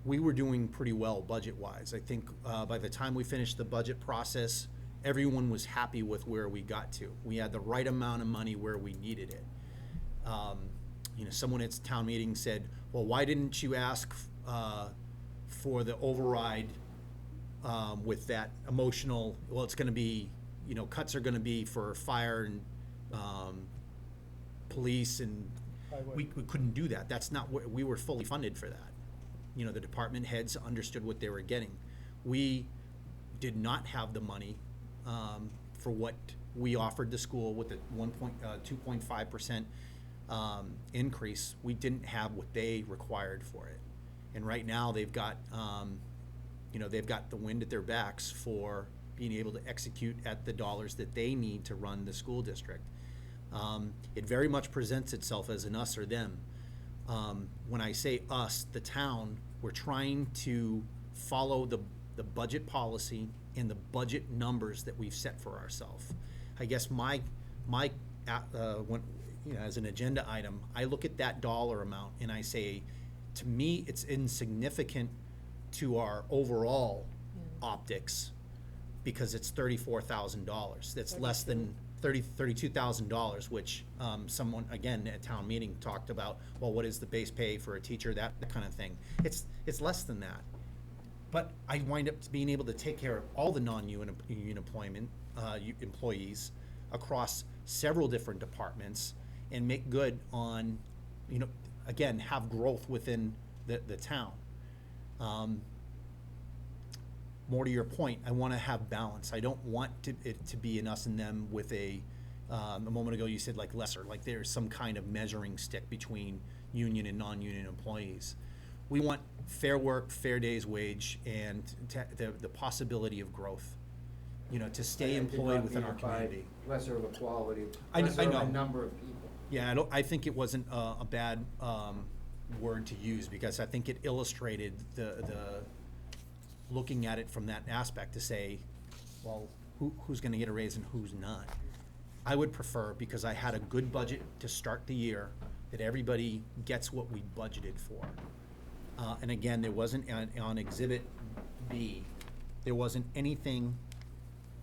we were doing pretty well budget-wise. I think by the time we finished the budget process, everyone was happy with where we got to. We had the right amount of money where we needed it. Someone at town meeting said, well, why didn't you ask for the override with that emotional, well, it's gonna be, cuts are gonna be for fire and police, and we couldn't do that. That's not what, we were fully funded for that. The department heads understood what they were getting. We did not have the money for what we offered the school with the 2.5% increase. We didn't have what they required for it. And right now, they've got, they've got the wind at their backs for being able to execute at the dollars that they need to run the school district. It very much presents itself as an us or them. When I say us, the town, we're trying to follow the budget policy and the budget numbers that we've set for ourselves. I guess when, as an agenda item, I look at that dollar amount and I say, to me, it's insignificant to our overall optics because it's $34,000. That's less than $32,000, which someone, again, at town meeting talked about, well, what is the base pay for a teacher, that kind of thing. It's less than that. But I wind up being able to take care of all the non-union employees across several different departments and make good on, again, have growth within the town. More to your point, I want to have balance. I don't want it to be an us and them with a moment ago you said like lesser, like there's some kind of measuring stick between union and non-union employees. We want fair work, fair day's wage, and the possibility of growth, to stay employed within our community. Lesser of a quality, I lesser of know. a number of people. Yeah, I think it wasn't a bad word to use because I think it illustrated the looking at it from that aspect to say, well, who's going to get a raise and who's not. I would prefer, because I had a good budget to start the year, that everybody gets what we budgeted for. And again, there wasn't on Exhibit B, there wasn't anything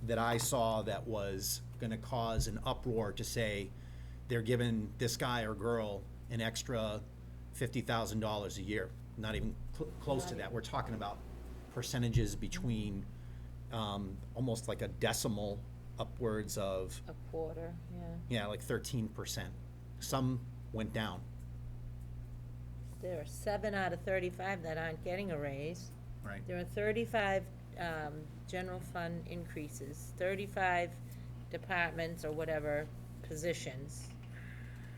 that I saw that was going to cause an uproar to say they're giving this guy or girl an extra $50,000 a year. Not even close to that. We're talking about percentages between almost like a decimal upwards of, A quarter, like 13%. Some went down. There are 7 out of 35 that aren't getting a raise. Right. There are 35 general fund increases, 35 departments or whatever positions.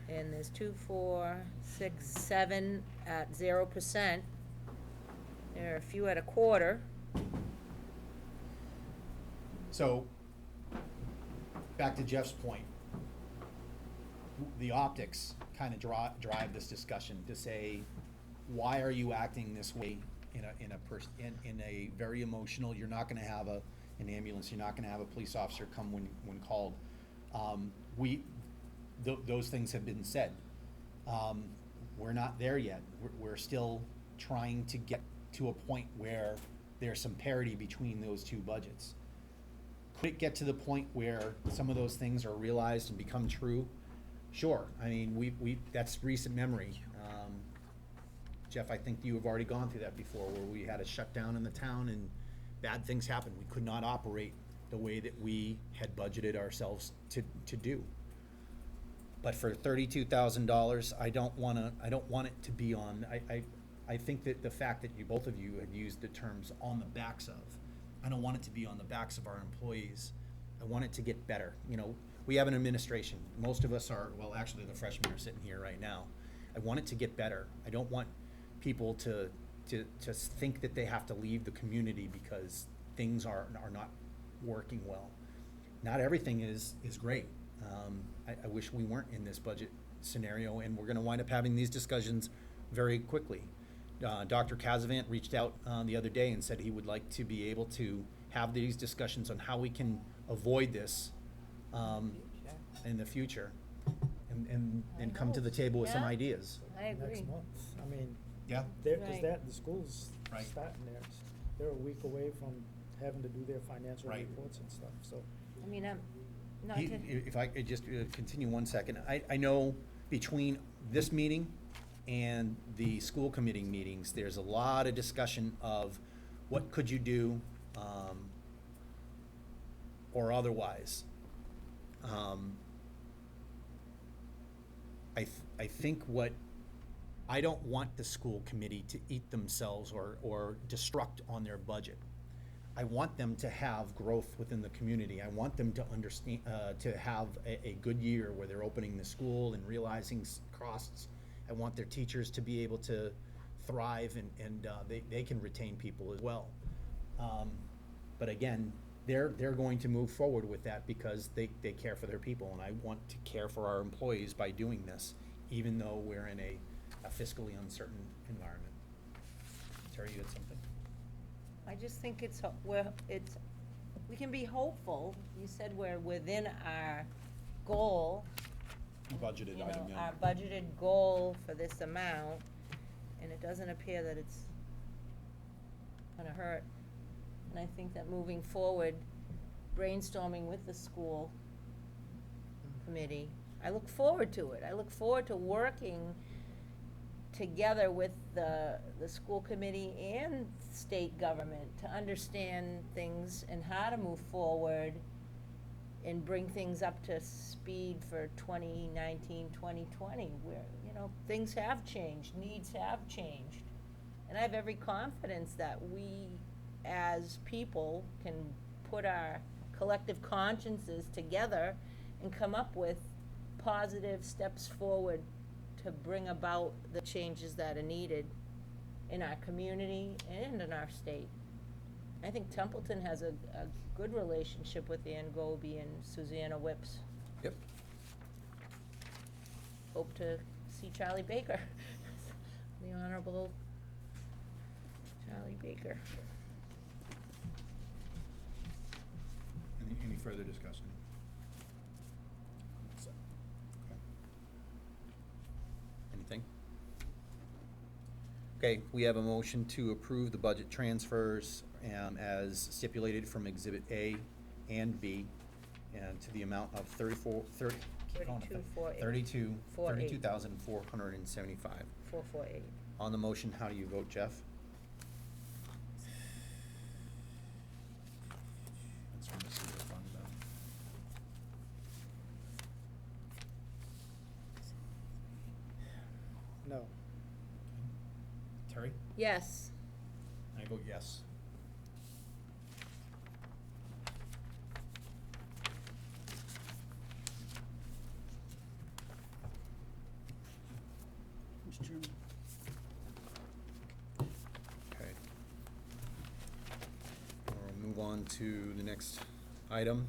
And there's 2, 4, 6, 7 at 0%. There are a few at a quarter. So, back to Jeff's point, the optics kind of drive this discussion to say, why are you acting this way in a very emotional? You're not going to have an ambulance. You're not going to have a police officer come when called. Those things have been said. We're not there yet. We're still trying to get to a point where there's some parity between those two budgets. Could it get to the point where some of those things are realized and become true? Sure. I mean, that's recent memory. Jeff, I think you have already gone through that before, where we had a shutdown in the town and bad things happened. We could not operate the way that we had budgeted ourselves to do. But for $32,000, I don't want it to be on. I think that the fact that both of you had used the terms on the backs of, I don't want it to be on the backs of our employees. I want it to get better. We have an administration. Most of us are, well, actually the freshmen are sitting here right now. I want it to get better. I don't want people to think that they have to leave the community because things are not working well. Not everything is great. I wish we weren't in this budget scenario, and we're going to wind up having these discussions very quickly. Dr. Casavant reached out the other day and said he would like to be able to have these discussions on how we can avoid this in the future and come to the table with some Yeah. ideas. I agree. Next month, I mean, Yeah. because Right. that, the schools, Right. starting there. They're a week away from having to do their financial Right. reports and stuff, so. I mean, I'm not He- to, If I could just continue one second, I know between this meeting and the school committee meetings, there's a lot of discussion of what could you do, or otherwise. I think I don't want the school committee to eat themselves or destruct on their budget. I want them to have growth within the community. I want them to understand, to have a good year where they're opening the school and realizing costs. I want their teachers to be able to thrive and they can retain people as well. But again, they're going to move forward with that because they care for their people, and I want to care for our employees by doing this, even though we're in a fiscally uncertain environment. Terry, you had something? I just think we can be hopeful. You said we're within our goal. Budgeted you know, item, yeah. Our budgeted goal for this amount, and it doesn't appear that it's gonna hurt. And I think that moving forward, brainstorming with the school committee, I look forward to it. I look forward to working together with the school committee and state government to understand things and how to move forward and bring things up to speed for 2019, 2020, where, you know, things have changed, needs have changed. And I have every confidence that we, as people, can put our collective consciences together and come up with positive steps forward to bring about the changes that are needed in our community and in our state. I think Templeton has a good relationship with Ann Goby and Susanna Whips. Yep. Hope to see Charlie Baker, the Honorable Charlie Baker. Any further discussion? Okay. Anything? Okay, we have a motion to approve the budget transfers as stipulated from Exhibit A and B, and to the amount of 32,478. 448. On the motion, how do you vote, Jeff? That's from the sewer fund, though. No. Terry? Yes. I vote yes. Mr. Chairman. Okay. We'll move on to the next item.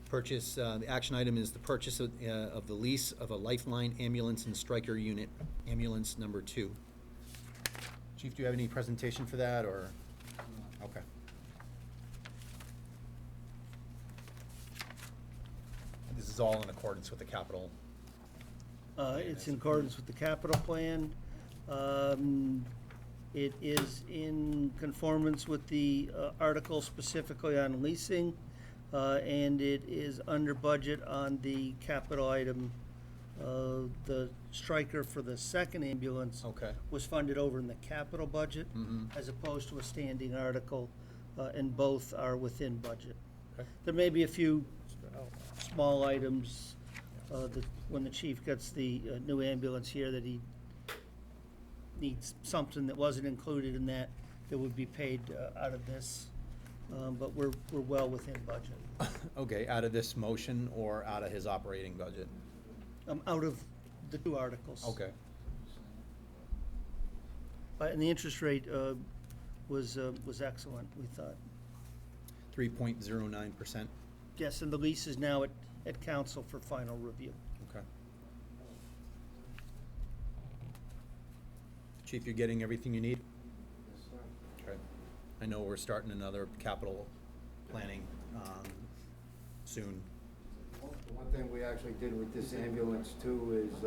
Purchase, the action item is the purchase of the lease of a Lifeline ambulance and Stryker unit, ambulance number 2. Chief, do you have any presentation for that, or? Okay. This is all in accordance with the capital. It's in accordance with the capital plan. It is in conformance with the article specifically on leasing, and it is under budget on the capital item. The Stryker for the second ambulance Okay. was funded over in the capital budget as opposed to a standing article, and both are within budget. Okay. There may be a few small items that when the chief gets the new ambulance here, that he needs something that wasn't included in that would be paid out of this, but we're well within budget. Okay, out of this motion or out of his operating budget? Out of the two articles. Okay. And the interest rate was excellent, we thought. 3.09%. Yes, and the lease is now at council for final review. Okay. Chief, you're getting everything you need? Yes, sir. Okay. I know we're starting another capital planning soon. The One thing we actually did with this ambulance too is,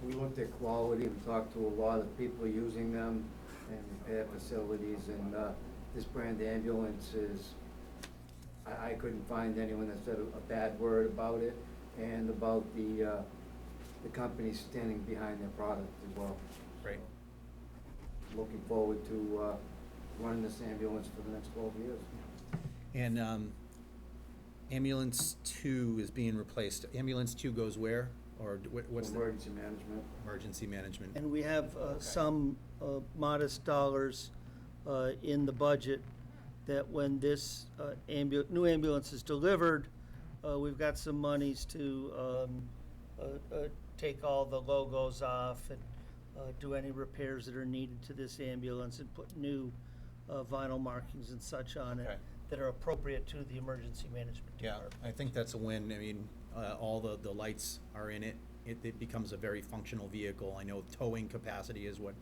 we looked at quality and talked to a lot of people using them and repair facilities, and, this brand ambulance is, I couldn't find anyone that said a bad word about it, and about the company standing behind their product as well. Great. Looking forward to, running this ambulance for the next 12 years. And ambulance 2 is being replaced. Ambulance 2 goes where? Or what's the? Emergency management. Emergency management. And we have some modest dollars in the budget that when this new ambulance is delivered, we've got some monies to take all the logos off and do any repairs that are needed to this ambulance and put new vinyl markings and such on it Okay. that are appropriate to the emergency management Yeah, department. I think that's a win. I mean, all the lights are in it. It becomes a very functional vehicle. I know towing capacity is what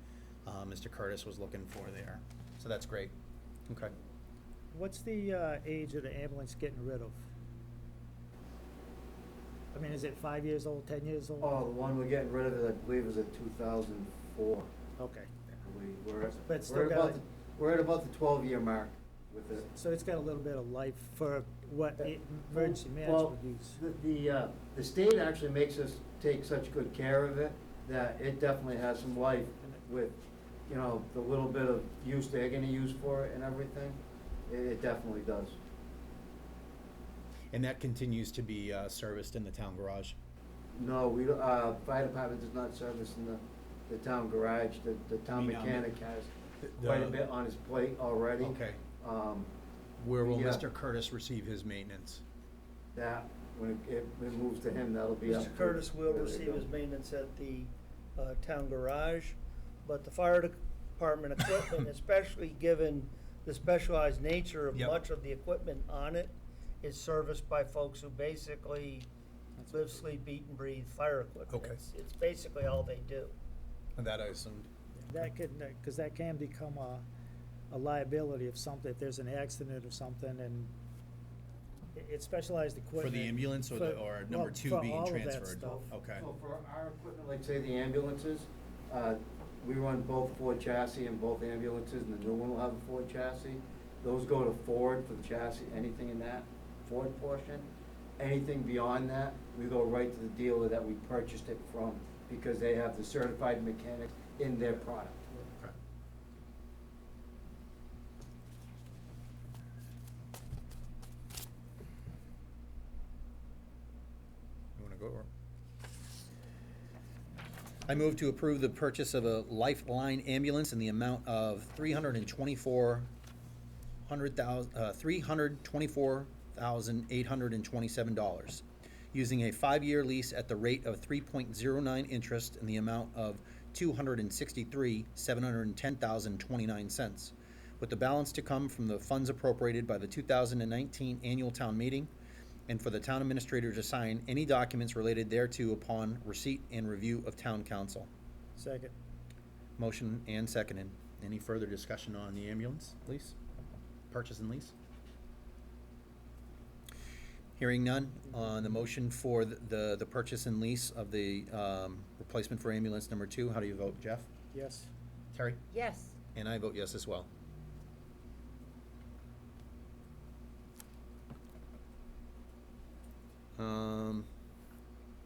Mr. Curtis was looking for there. So that's great. Okay. What's the age of the ambulance getting rid of? I mean, is it 5 years old, 10 years old? Oh, the one we're getting rid of, I believe, is a 2004. Okay. We're still we're got about it. we're at about the 12-year mark with it. So it's got a little bit of life for what emergency Well, management use. the state actually makes us take such good care of it that it definitely has some life with, you know, the little bit of use they're gonna use for it and everything. It definitely does. And that continues to be serviced in the town garage? No, fire department does not service in the town garage. The town mean, mechanic has quite a bit on his plate already. Okay. Um, Where will Yeah. Mr. Curtis receive his maintenance? That, when it moves to him, that'll be up to Mr. Curtis will where they receive go. his maintenance at the town garage, but the fire department equipment, especially given the specialized nature of Yep. much of the equipment on it, is serviced by folks who basically live, sleep, eat, and breathe fire equipment. Okay. It's basically all they do. That I assumed. That could, because that can become a liability if something, if there's an accident or something, and it's specialized For equipment. the ambulance or for- or number well, 2 for being all of that transferred? stuff. Okay. So for our equipment, like say the ambulances, we run both Ford chassis and both ambulances, and the new one will have a Ford chassis. Those go to Ford for the chassis, anything in that Ford portion. Anything beyond that, we go right to the dealer that we purchased it from, because they have the certified mechanics in their product. Okay. You wanna go or? I move to approve the purchase of a Lifeline ambulance in the amount of $324,827, using a 5-year lease at the rate of 3.09 interest in the amount of $263,710,029, with the balance to come from the funds appropriated by the 2019 annual town meeting, and for the town administrator to sign any documents related thereto upon receipt and review of town council. Second. Motion and seconded. Any further discussion on the ambulance lease? Purchase and lease? Hearing none, on the motion for the purchase and lease of the replacement for ambulance number 2, how do you vote, Jeff? Yes. Terry? Yes. And I vote yes as well.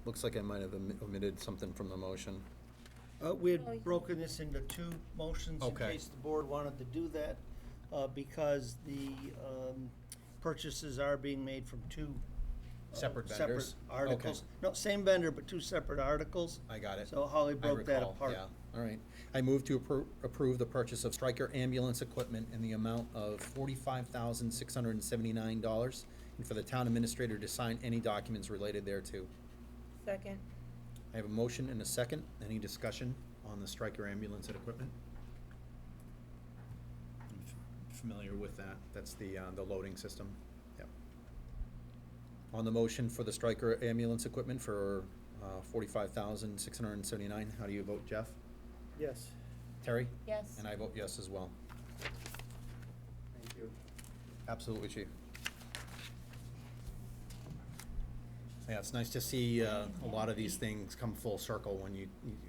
Looks like I might have omitted something from the motion. We Oh, yeah. had broken this into 2 motions in Okay. case the board wanted to do that, because the purchases are being made from 2 Separate vendors? articles. Okay. No, same vendor, but 2 separate articles. I got it. So Holly I broke that recall, apart. yeah, all right. I move to approve the purchase of Stryker ambulance equipment in the amount of $45,679, and for the town administrator to sign any documents related thereto. Second. I have a motion and a second. Any discussion on the Stryker ambulance and equipment? I'm familiar with that. That's the loading system. Yep. On the motion for the Stryker ambulance equipment for $45,679, how do you vote, Jeff? Yes. Terry? Yes. And I vote yes as well. Thank you. Absolutely, Chief. Yeah, it's nice to see a lot of these things come full circle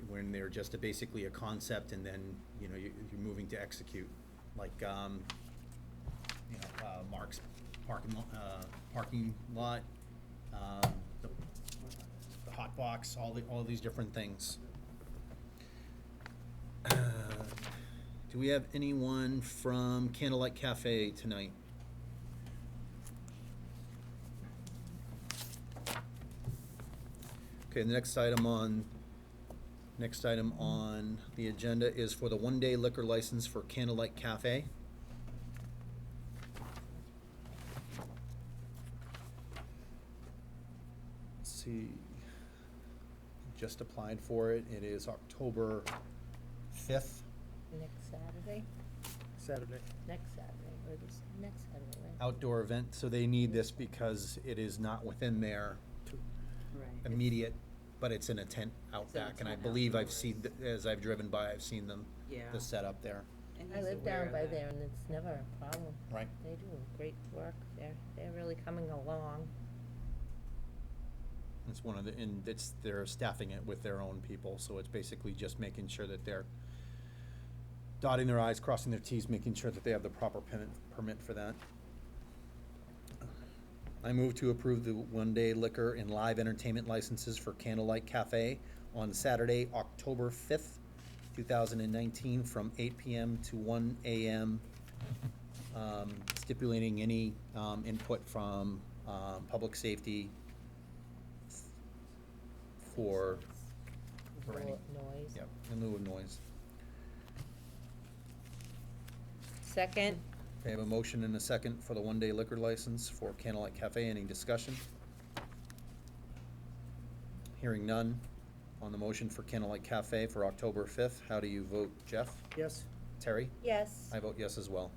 when they're just basically a concept and then, you're moving to execute. Like, Mark's parking lot, the hot box, all these different things. Do we have anyone from Candlelight Cafe tonight? Okay, the next item on the agenda is for the one-day liquor license for Candlelight Cafe. Let's see, just applied for it. It is October 5th. Next Saturday? Saturday. Next Saturday, or this, next Saturday, right? Outdoor event, so they need this because it is not within their Right. immediate, but it's in a tent out back, and I tent believe I've outdoors. seen, as I've driven by, I've seen them, Yeah. the setup there. And I he's live aware down of by that. there, and it's never a problem. Right. They do great work. They're really coming along. It's one of the, and they're staffing it with their own people, so it's basically just making sure that they're dotting their i's, crossing their t's, making sure that they have the proper permit for that. I move to approve the one-day liquor and live entertainment licenses for Candlelight Cafe on Saturday, October 5th, 2019, from 8 p.m. to 1 a.m., stipulating any input from public safety for any, Noise. yep, in lieu of noise. Second? Okay, I have a motion and a second for the one-day liquor license for Candlelight Cafe. Any discussion? Hearing none. On the motion for Candlelight Cafe for October 5th, how do you vote, Jeff? Yes. Terry? Yes. I vote yes as well.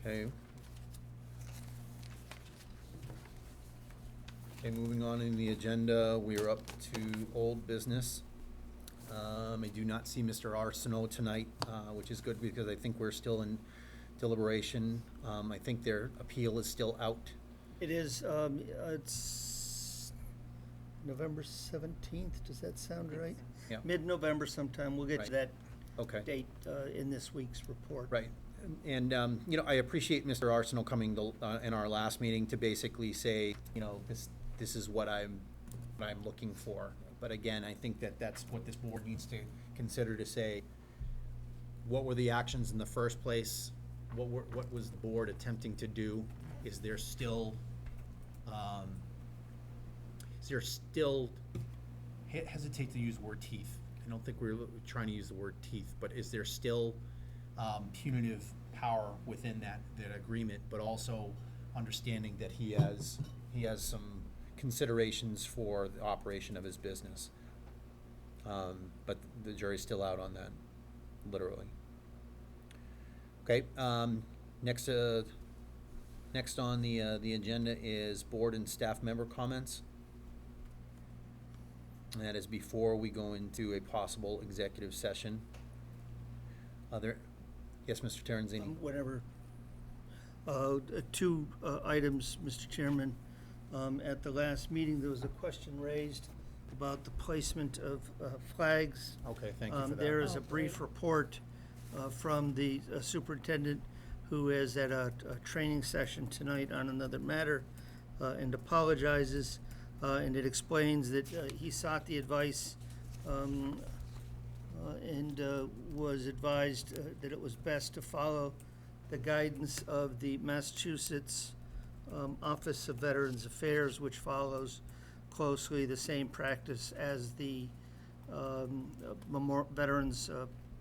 Okay. Okay, moving on in the agenda, we are up to old business. I do not see Mr. Arsenault tonight, which is good because I think we're still in deliberation. I think their appeal is still out. It is, it's November 17th, does that sound right? Yeah. Mid-November sometime, we'll get to Right. that Okay. date in this week's report. Right. And, I appreciate Mr. Arsenault coming to, in our last meeting to basically say, this is what I'm looking for. But again, I think that's what this board needs to consider, to say, what were the actions in the first place? What was the board attempting to do? Is there still, hesitate to use the word teeth. I don't think we're trying to use the word teeth, but is there still punitive power within that agreement, but also understanding that he has some considerations for the operation of his business. But the jury's still out on that, literally. Okay, next on the agenda is board and staff member comments. And that is before we go into a possible executive session. Yes, Mr. Terenzini? Whatever. Two items, Mr. Chairman. At the last meeting, there was a question raised about the placement of flags. Okay, thank you for that. There is Oh, a brief great. report from the superintendent, who is at a training session tonight on another matter, and apologizes, and it explains that he sought the advice and was advised that it was best to follow the guidance of the Massachusetts Office of Veterans Affairs, which follows closely the same practice as the Veterans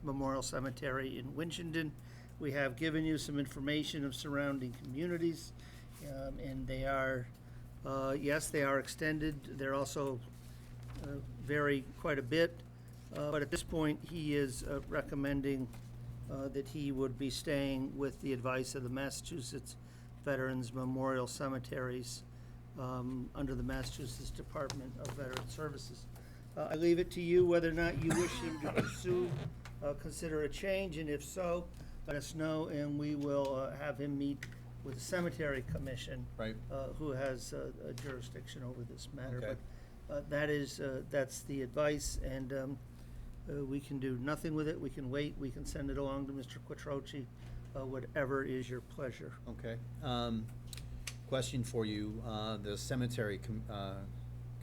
Memorial Cemetery in Winchendon. We have given you some information of surrounding communities, and they are, yes, they are extended. They're also vary quite a bit, but at this point, he is recommending that he would be staying with the advice of the Massachusetts Veterans Memorial Cemeteries under the Massachusetts Department of Veteran Services. I leave it to you whether or not you wish him to pursue, consider a change, and if so, let us know, and we will have him meet with the Cemetery Commission. Right. Who has a jurisdiction over this matter. Okay. But that's the advice, and we can do nothing with it. We can wait. We can send it along to Mr. Quattrochi, whatever is your pleasure. Okay. Question for you, the cemetery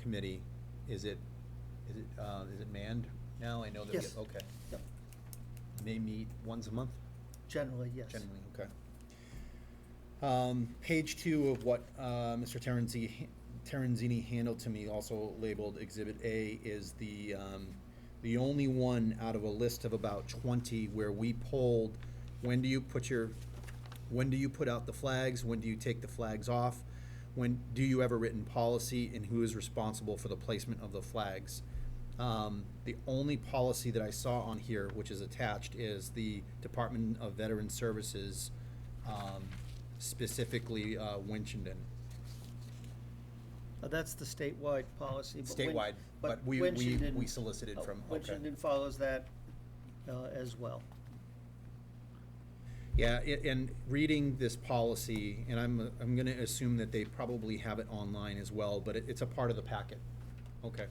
committee, is it manned now? I know that. Yes. Okay. Yep. They meet once a month? Generally, yes. Generally, okay. Page 2 of what Mr. Terenzini handled to me, also labeled Exhibit A, is the only one out of a list of about 20 where we polled, when do you put out the flags, when do you take the flags off, when do you have a written policy, and who is responsible for the placement of the flags. The only policy that I saw on here, which is attached, is the Department of Veteran Services, specifically Winchendon. That's the statewide policy. Statewide, but we solicited from, okay. Winchendon follows that as well. Yeah, and reading this policy, and I'm gonna assume that they probably have it online as well, but it's a part of the packet. Okay.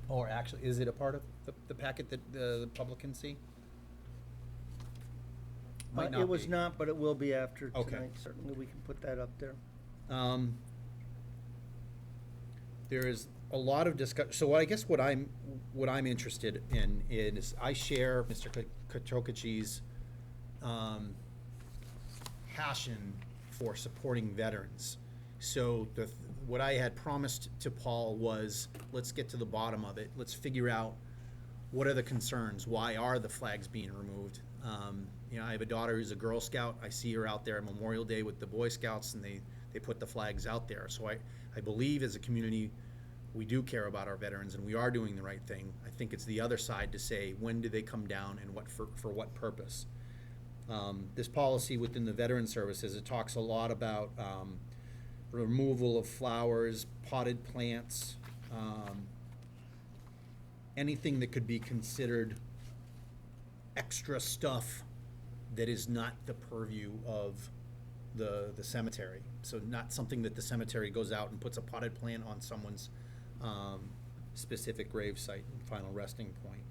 Or actually, is it a part of the packet that the public can see? Might not It was be. not, but it will be after Okay. tonight. Certainly, we can put that up there. There is a lot of discussion, so I guess what I'm interested in is, I share Mr. Quattrochi's passion for supporting veterans. So what I had promised to Paul was, let's get to the bottom of it. Let's figure out what are the concerns. Why are the flags being removed? You know, I have a daughter who's a Girl Scout. I see her out there on Memorial Day with the Boy Scouts, and they put the flags out there. So I believe as a community, we do care about our veterans, and we are doing the right thing. I think it's the other side to say, when do they come down, and what for what purpose? This policy within the Veteran Services, it talks a lot about removal of flowers, potted plants, anything that could be considered extra stuff that is not the purview of the cemetery. So not something that the cemetery goes out and puts a potted plant on someone's specific grave site and final resting point.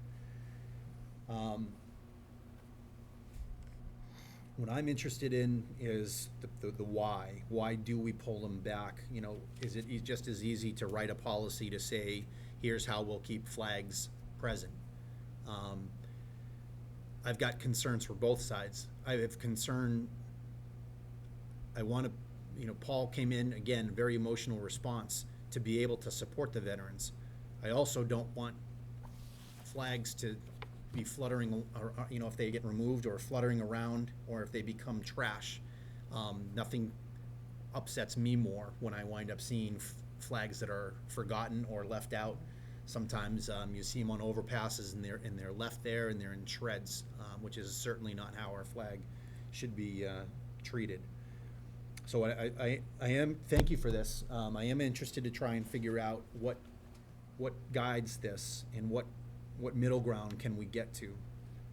What I'm interested in is the why. Why do we pull them back? You know, is it just as easy to write a policy to say, here's how we'll keep flags present? I've got concerns for both sides. I have concern, I want to, you know, Paul came in, again, very emotional response to be able to support the veterans. I also don't want flags to be fluttering, or, you know, if they get removed or fluttering around, or if they become trash. Nothing upsets me more when I wind up seeing flags that are forgotten or left out. Sometimes you see them on overpasses and they're left there and they're in shreds, which is certainly not how our flag should be treated. So I am, thank you for this. I am interested to try and figure out what guides this, and what middle ground can we get to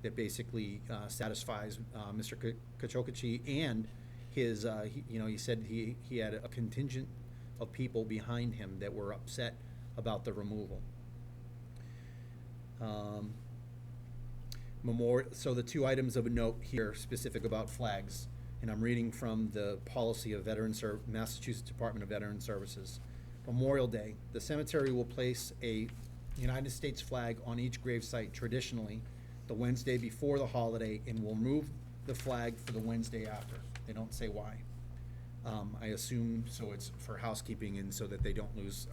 that basically satisfies Mr. Quattrochi and his, you know, he said he had a contingent of people behind him that were upset about the removal. So the two items of note here specific about flags, and I'm reading from the policy of Massachusetts Department of Veteran Services. Memorial Day, the cemetery will place a United States flag on each gravesite traditionally the Wednesday before the holiday, and will remove the flag for the Wednesday after. They don't say why. I assume so it's for housekeeping and so that they don't lose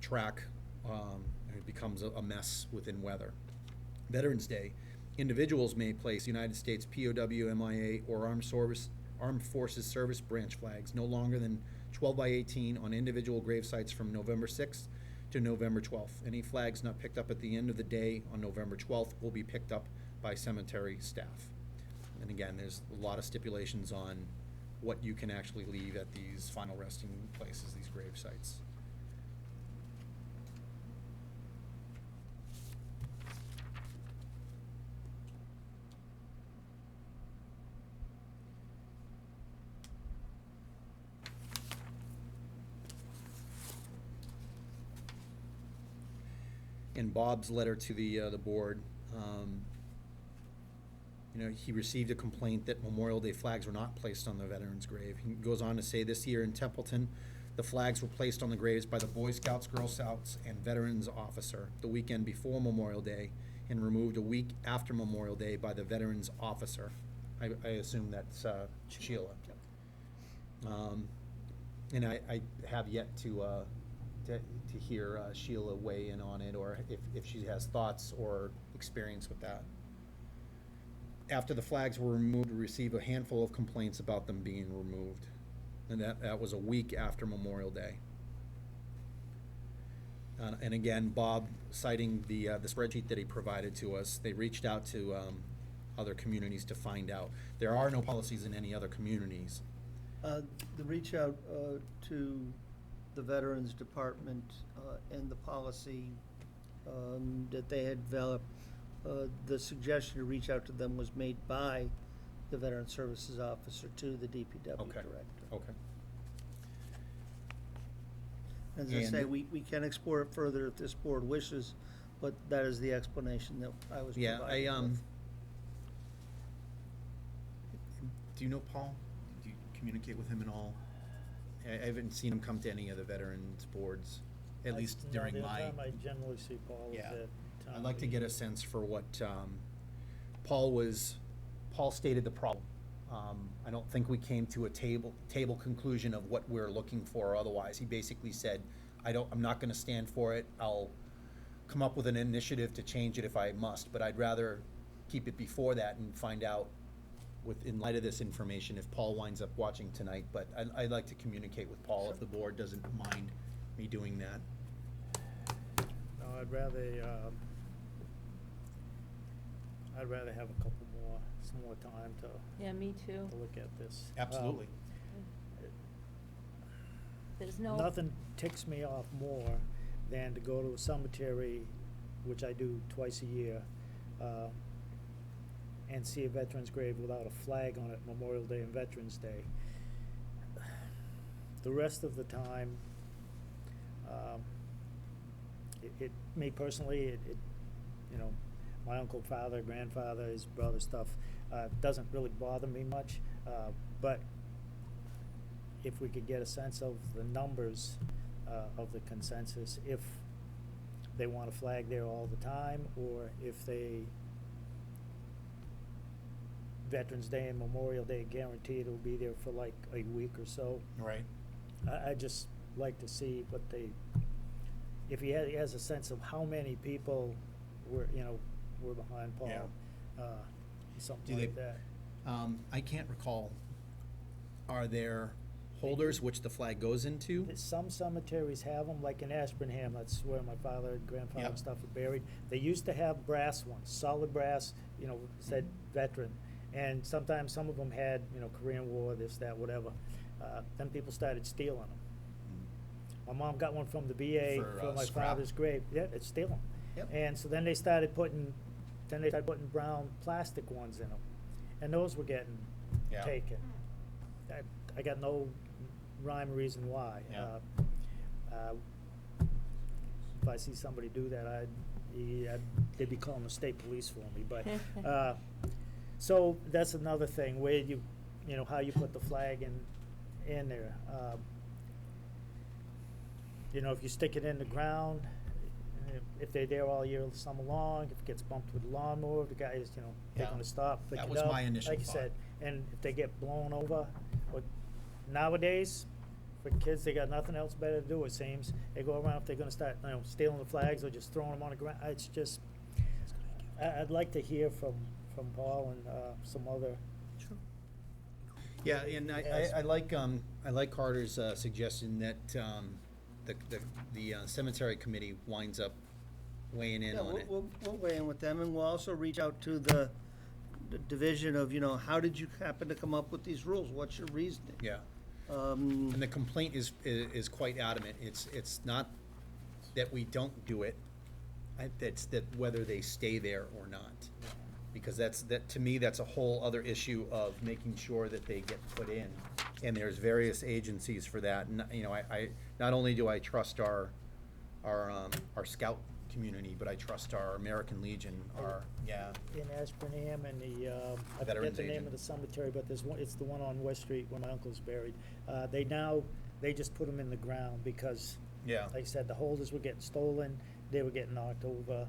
track, and it becomes a mess within weather. Veterans Day, individuals may place United States POW, MIA, or Armed Forces Service Branch flags no longer than 12 by 18 on individual grave sites from November 6th to November 12th. Any flags not picked up at the end of the day on November 12th will be picked up by cemetery staff. And again, there's a lot of stipulations on what you can actually leave at these final resting places, these grave sites. in Bob's letter to the board, he received a complaint that Memorial Day flags were not placed on the veteran's grave. He goes on to say, this year in Templeton, the flags were placed on the graves by the Boy Scouts, Girl Scouts, and Veterans Officer the weekend before Memorial Day, and removed a week after Memorial Day by the Veterans Officer. I assume that's Sheila. And I have yet to hear Sheila weigh in on it, or if she has thoughts or experience with that. After the flags were removed, we received a handful of complaints about them being removed. And that was a week after Memorial Day. And again, Bob, citing the spreadsheet that he provided to us, they reached out to other communities to find out. There are no policies in any other communities. The reach out to the Veterans Department and the policy that they had developed, the suggestion to reach out to them was made by the Veteran Services Officer to the DPW Okay. Director. Okay. As I say, we can explore it further if this board wishes, but that is the explanation that I was Yeah, provided with. Do you know Paul? Do you communicate with him at all? I haven't seen him come to any of the veterans boards, at least during The my. time I generally see Paul is Yeah. at town I'd like to meeting. get a sense for what Paul stated the problem. I don't think we came to a table conclusion of what we're looking for or otherwise. He basically said, I'm not gonna stand for it. I'll come up with an initiative to change it if I must, but I'd rather keep it before that and find out in light of this information, if Paul winds up watching tonight. But I'd like to communicate with Paul if the board doesn't mind me doing that. No, I'd rather have some more time to Yeah, me too. look at this. Absolutely. There's no. Nothing ticks me off more than to go to a cemetery, which I do twice a year, and see a veteran's grave without a flag on it, Memorial Day and Veterans Day. The rest of the time, me personally, my uncle, father, grandfather, his brother stuff, doesn't really bother me much, but if we could get a sense of the numbers of the consensus, if they want a flag there all the time, or if Veterans Day and Memorial Day guaranteed it'll be there for like a week or so. Right. I just like to see if he has a sense of how many people were behind Paul, Yeah. something Do like they- that. I can't recall, are there holders which the flag goes into? Some cemeteries have them, like in Ashburnham, that's where my father and grandfather Yep. and stuff are buried. They used to have brass ones, solid brass, said veteran. And sometimes some of them had, Korean War, this, that, whatever. Then people started stealing them. My mom got one from the VA For, for my scrap? father's grave. Yeah, it's stealing. Yep. And so then they started putting brown plastic ones in them. And those were getting Yeah. taken. I got no rhyme or reason why. Yeah. If I see somebody do that, they'd be calling the state police for me, but, so that's another thing, where how you put the flag in there. If you stick it in the ground, if they're there all year, summer long, if it gets bumped with a lawnmower, the guys, they're Yeah. gonna stop, pick That it was up, my initial like you thought. said. And if they get blown over, or nowadays, for kids, they got nothing else better to do, it seems. They go around, if they're gonna start, stealing the flags or just throwing them on the ground, it's just, I'd like to hear from Paul and, some other. Yeah, and I like Carter's suggestion that the cemetery committee winds up weighing in Yeah, on it. we'll weigh in with them, and we'll also reach out to the division of, how did you happen to come up with these rules? What's your reasoning? Yeah, and the complaint is quite adamant. It's not that we don't do it, it's that whether they stay there or not. Because to me, that's a whole other issue of making sure that they get put in. And there's various agencies for that. And, I not only do I trust our scout community, but I trust our American Legion, yeah. In Ashburnham and I forget Veterans the name Agent. of the cemetery, but there's one, it's the one on West Street where my uncle's buried. They just put them in the ground because, Yeah. like I said, the holders were getting stolen, they were getting knocked over.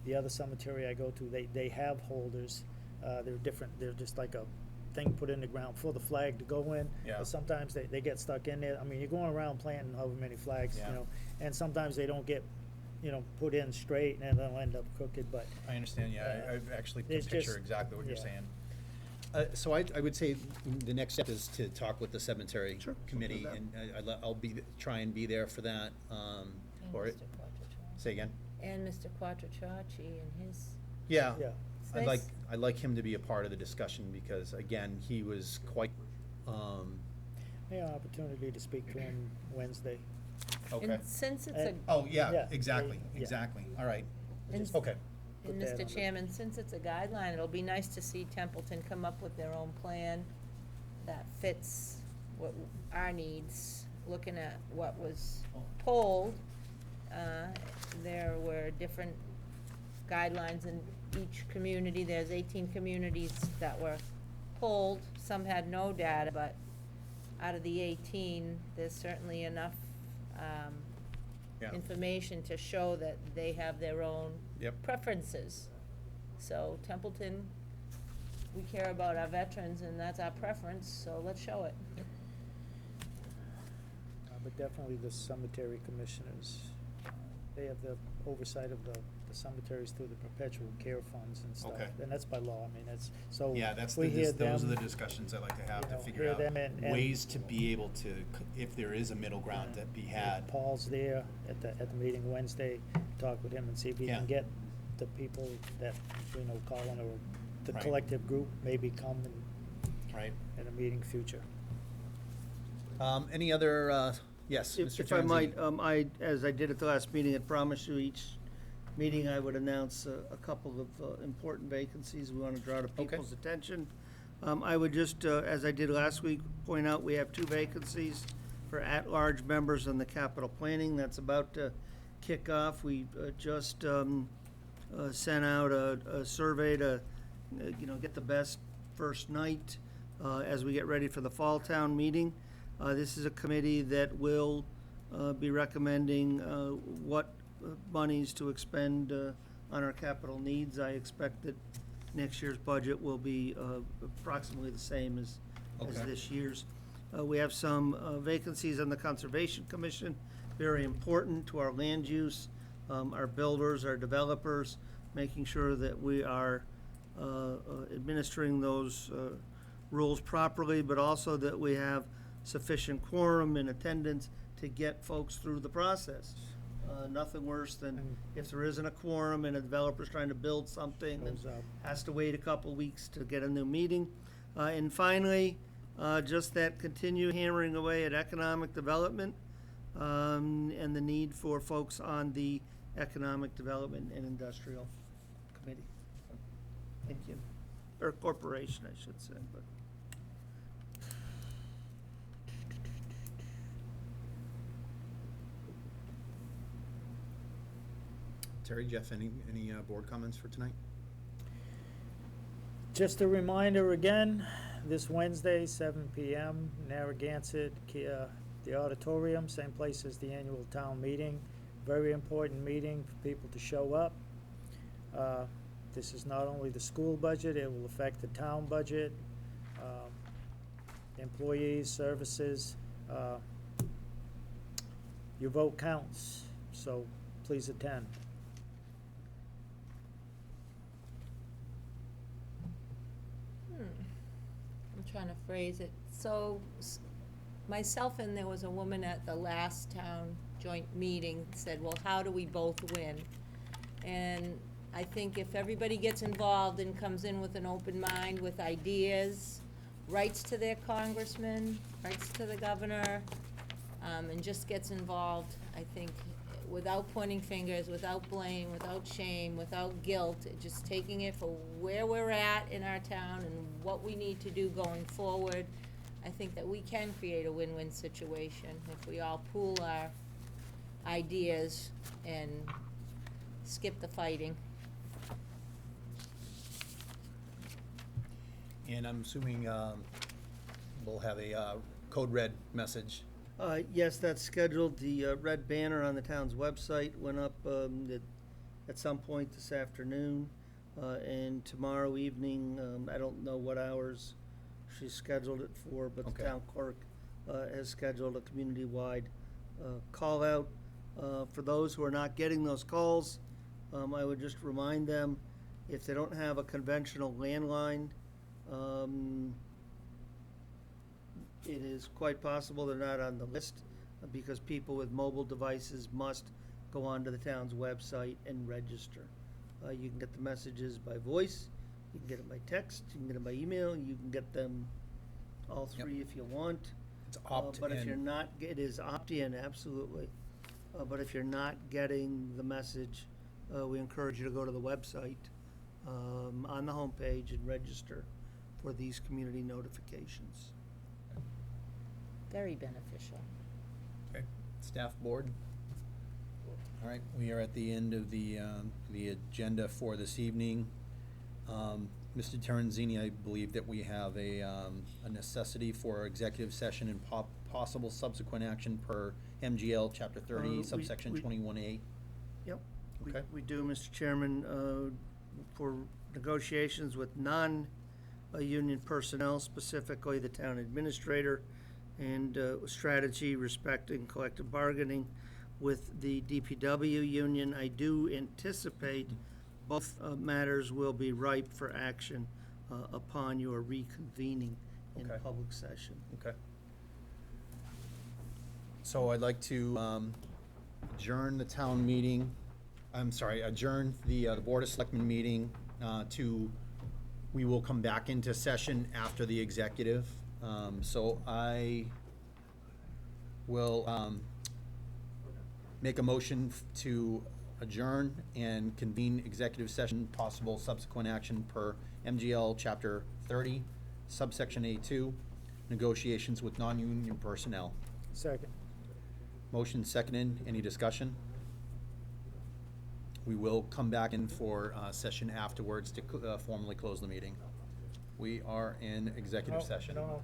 The other cemetery I go to, they have holders, they're different, they're just like a thing put in the ground for the flag to go in. Yeah. But sometimes they get stuck in there, I mean, you're going around planting however many flags, Yeah. you know, and sometimes they don't get, you know, put in straight and they'll end up crooked, but. I understand, yeah, I actually can It's picture just- exactly what you're yeah. saying. So I would say the next step is to talk with the cemetery Sure, committee, we'll do and I'll try and be there for that, And or, Mr. Quattrochi. say again? And Mr. Quattrochi and his, Yeah. Yeah. It's I'd nice. like him to be a part of the discussion, because again, he was quite, Yeah, opportunity to speak to him Wednesday. okay. and since it's a, Oh, yeah, Yeah, exactly, yeah. exactly, all right, and okay. And Put that on Mr. the- Chairman, since it's a guideline, it'll be nice to see Templeton come up with their own plan that fits what our needs, looking at what was polled. There were different guidelines in each community. There's 18 communities that were polled. Some had no data, but out of the 18, there's certainly enough, Yeah. information to show that they have their own Yep. preferences. So Templeton, we care about our veterans and that's our preference, so let's show it. But definitely the cemetery commissioners, they have the oversight of the cemeteries through the perpetual care funds and stuff. Okay. And that's by law, I mean, that's, so. Yeah, that's we hear those are the them, discussions I like to have, you to know, figure hear out them and- ways to be able to, if there is a middle ground to be had. Paul's there at the meeting Wednesday, talk with him and see if he Yeah. can get the people that, you know, Colin or the Right. collective group maybe come Right. in a meeting future. Any other, yes, Mr. If I Jonesy? might, as I did at the last meeting, I promised you each meeting I would announce a couple of important vacancies we want to draw to people's attention. I would just, as I did last week, point out we have 2 vacancies for at-large members on the capital planning. That's about to kick off. We just sent out a survey to, get the best first night as we get ready for the fall town meeting. This is a committee that will be recommending what monies to expend on our capital needs. I expect that next year's budget will be approximately the same as Okay. this year's. We have some vacancies on the Conservation Commission, very important to our land use, our builders, our developers, making sure that we are administering those rules properly, but also that we have sufficient quorum and attendance to get folks through the process. Nothing worse than if there isn't a quorum and a developer's trying to build something and Goes up. has to wait a couple weeks to get a new meeting. And finally, just that continue hammering away at economic development, and the need for folks on the Economic Development and Industrial Committee. Thank you. Or corporation, I should say, but. Terry, Jeff, any board comments for tonight? Just a reminder again, this Wednesday, 7 PM, Narragansett, the auditorium, same place as the annual town meeting. Very important meeting for people to show up. This is not only the school budget, it will affect the town budget, employees, services. Your vote counts, so please attend. I'm trying to phrase it. So, myself and there was a woman at the last town joint meeting said, well, how do we both win? And I think if everybody gets involved and comes in with an open mind, with ideas, writes to their congressman, writes to the governor, and just gets involved, I think, without pointing fingers, without blame, without shame, without guilt, just taking it for where we're at in our town and what we need to do going forward, I think that we can create a win-win situation if we all pool ideas and skip the fighting. And I'm assuming we'll have a code red message. Yes, that's scheduled. The red banner on the town's website went up at some point this afternoon. And tomorrow evening, I don't know what hours she's scheduled it for, but the Okay. town clerk has scheduled a community-wide call out. For those who are not getting those calls, I would just remind them, if they don't have a conventional landline, it is quite possible they're not on the list, because people with mobile devices must go onto the town's website and register. You can get the messages by voice, you can get it by text, you can get it by email, you can get them all Yep. three if you want. It's But if you're opt-in. not, it is opt-in, absolutely. But if you're not getting the message, we encourage you to go to the website on the homepage and register for these community notifications. Very beneficial. Okay. Staff board? All right, we are at the end of the agenda for this evening. Mr. Terenzini, I believe that we have a necessity for executive session and possible subsequent action per MGL Chapter 30, subsection 21A. Yep. Okay. We do, Mr. Chairman, for negotiations with non-union personnel, specifically the town administrator, and strategy respecting collective bargaining with the DPW union. I do anticipate both matters will be ripe for action upon your reconvening in Okay. public session. Okay. So I'd like to adjourn the town meeting, adjourn the Board of Selectmen meeting we will come back into session after the executive. So I will make a motion to adjourn and convene executive session, possible subsequent action per MGL Chapter 30, subsection A2, negotiations with non-union personnel. Second. Motion seconded. Any discussion? We will come back in for session afterwards to formally close the meeting. We are in executive session. No.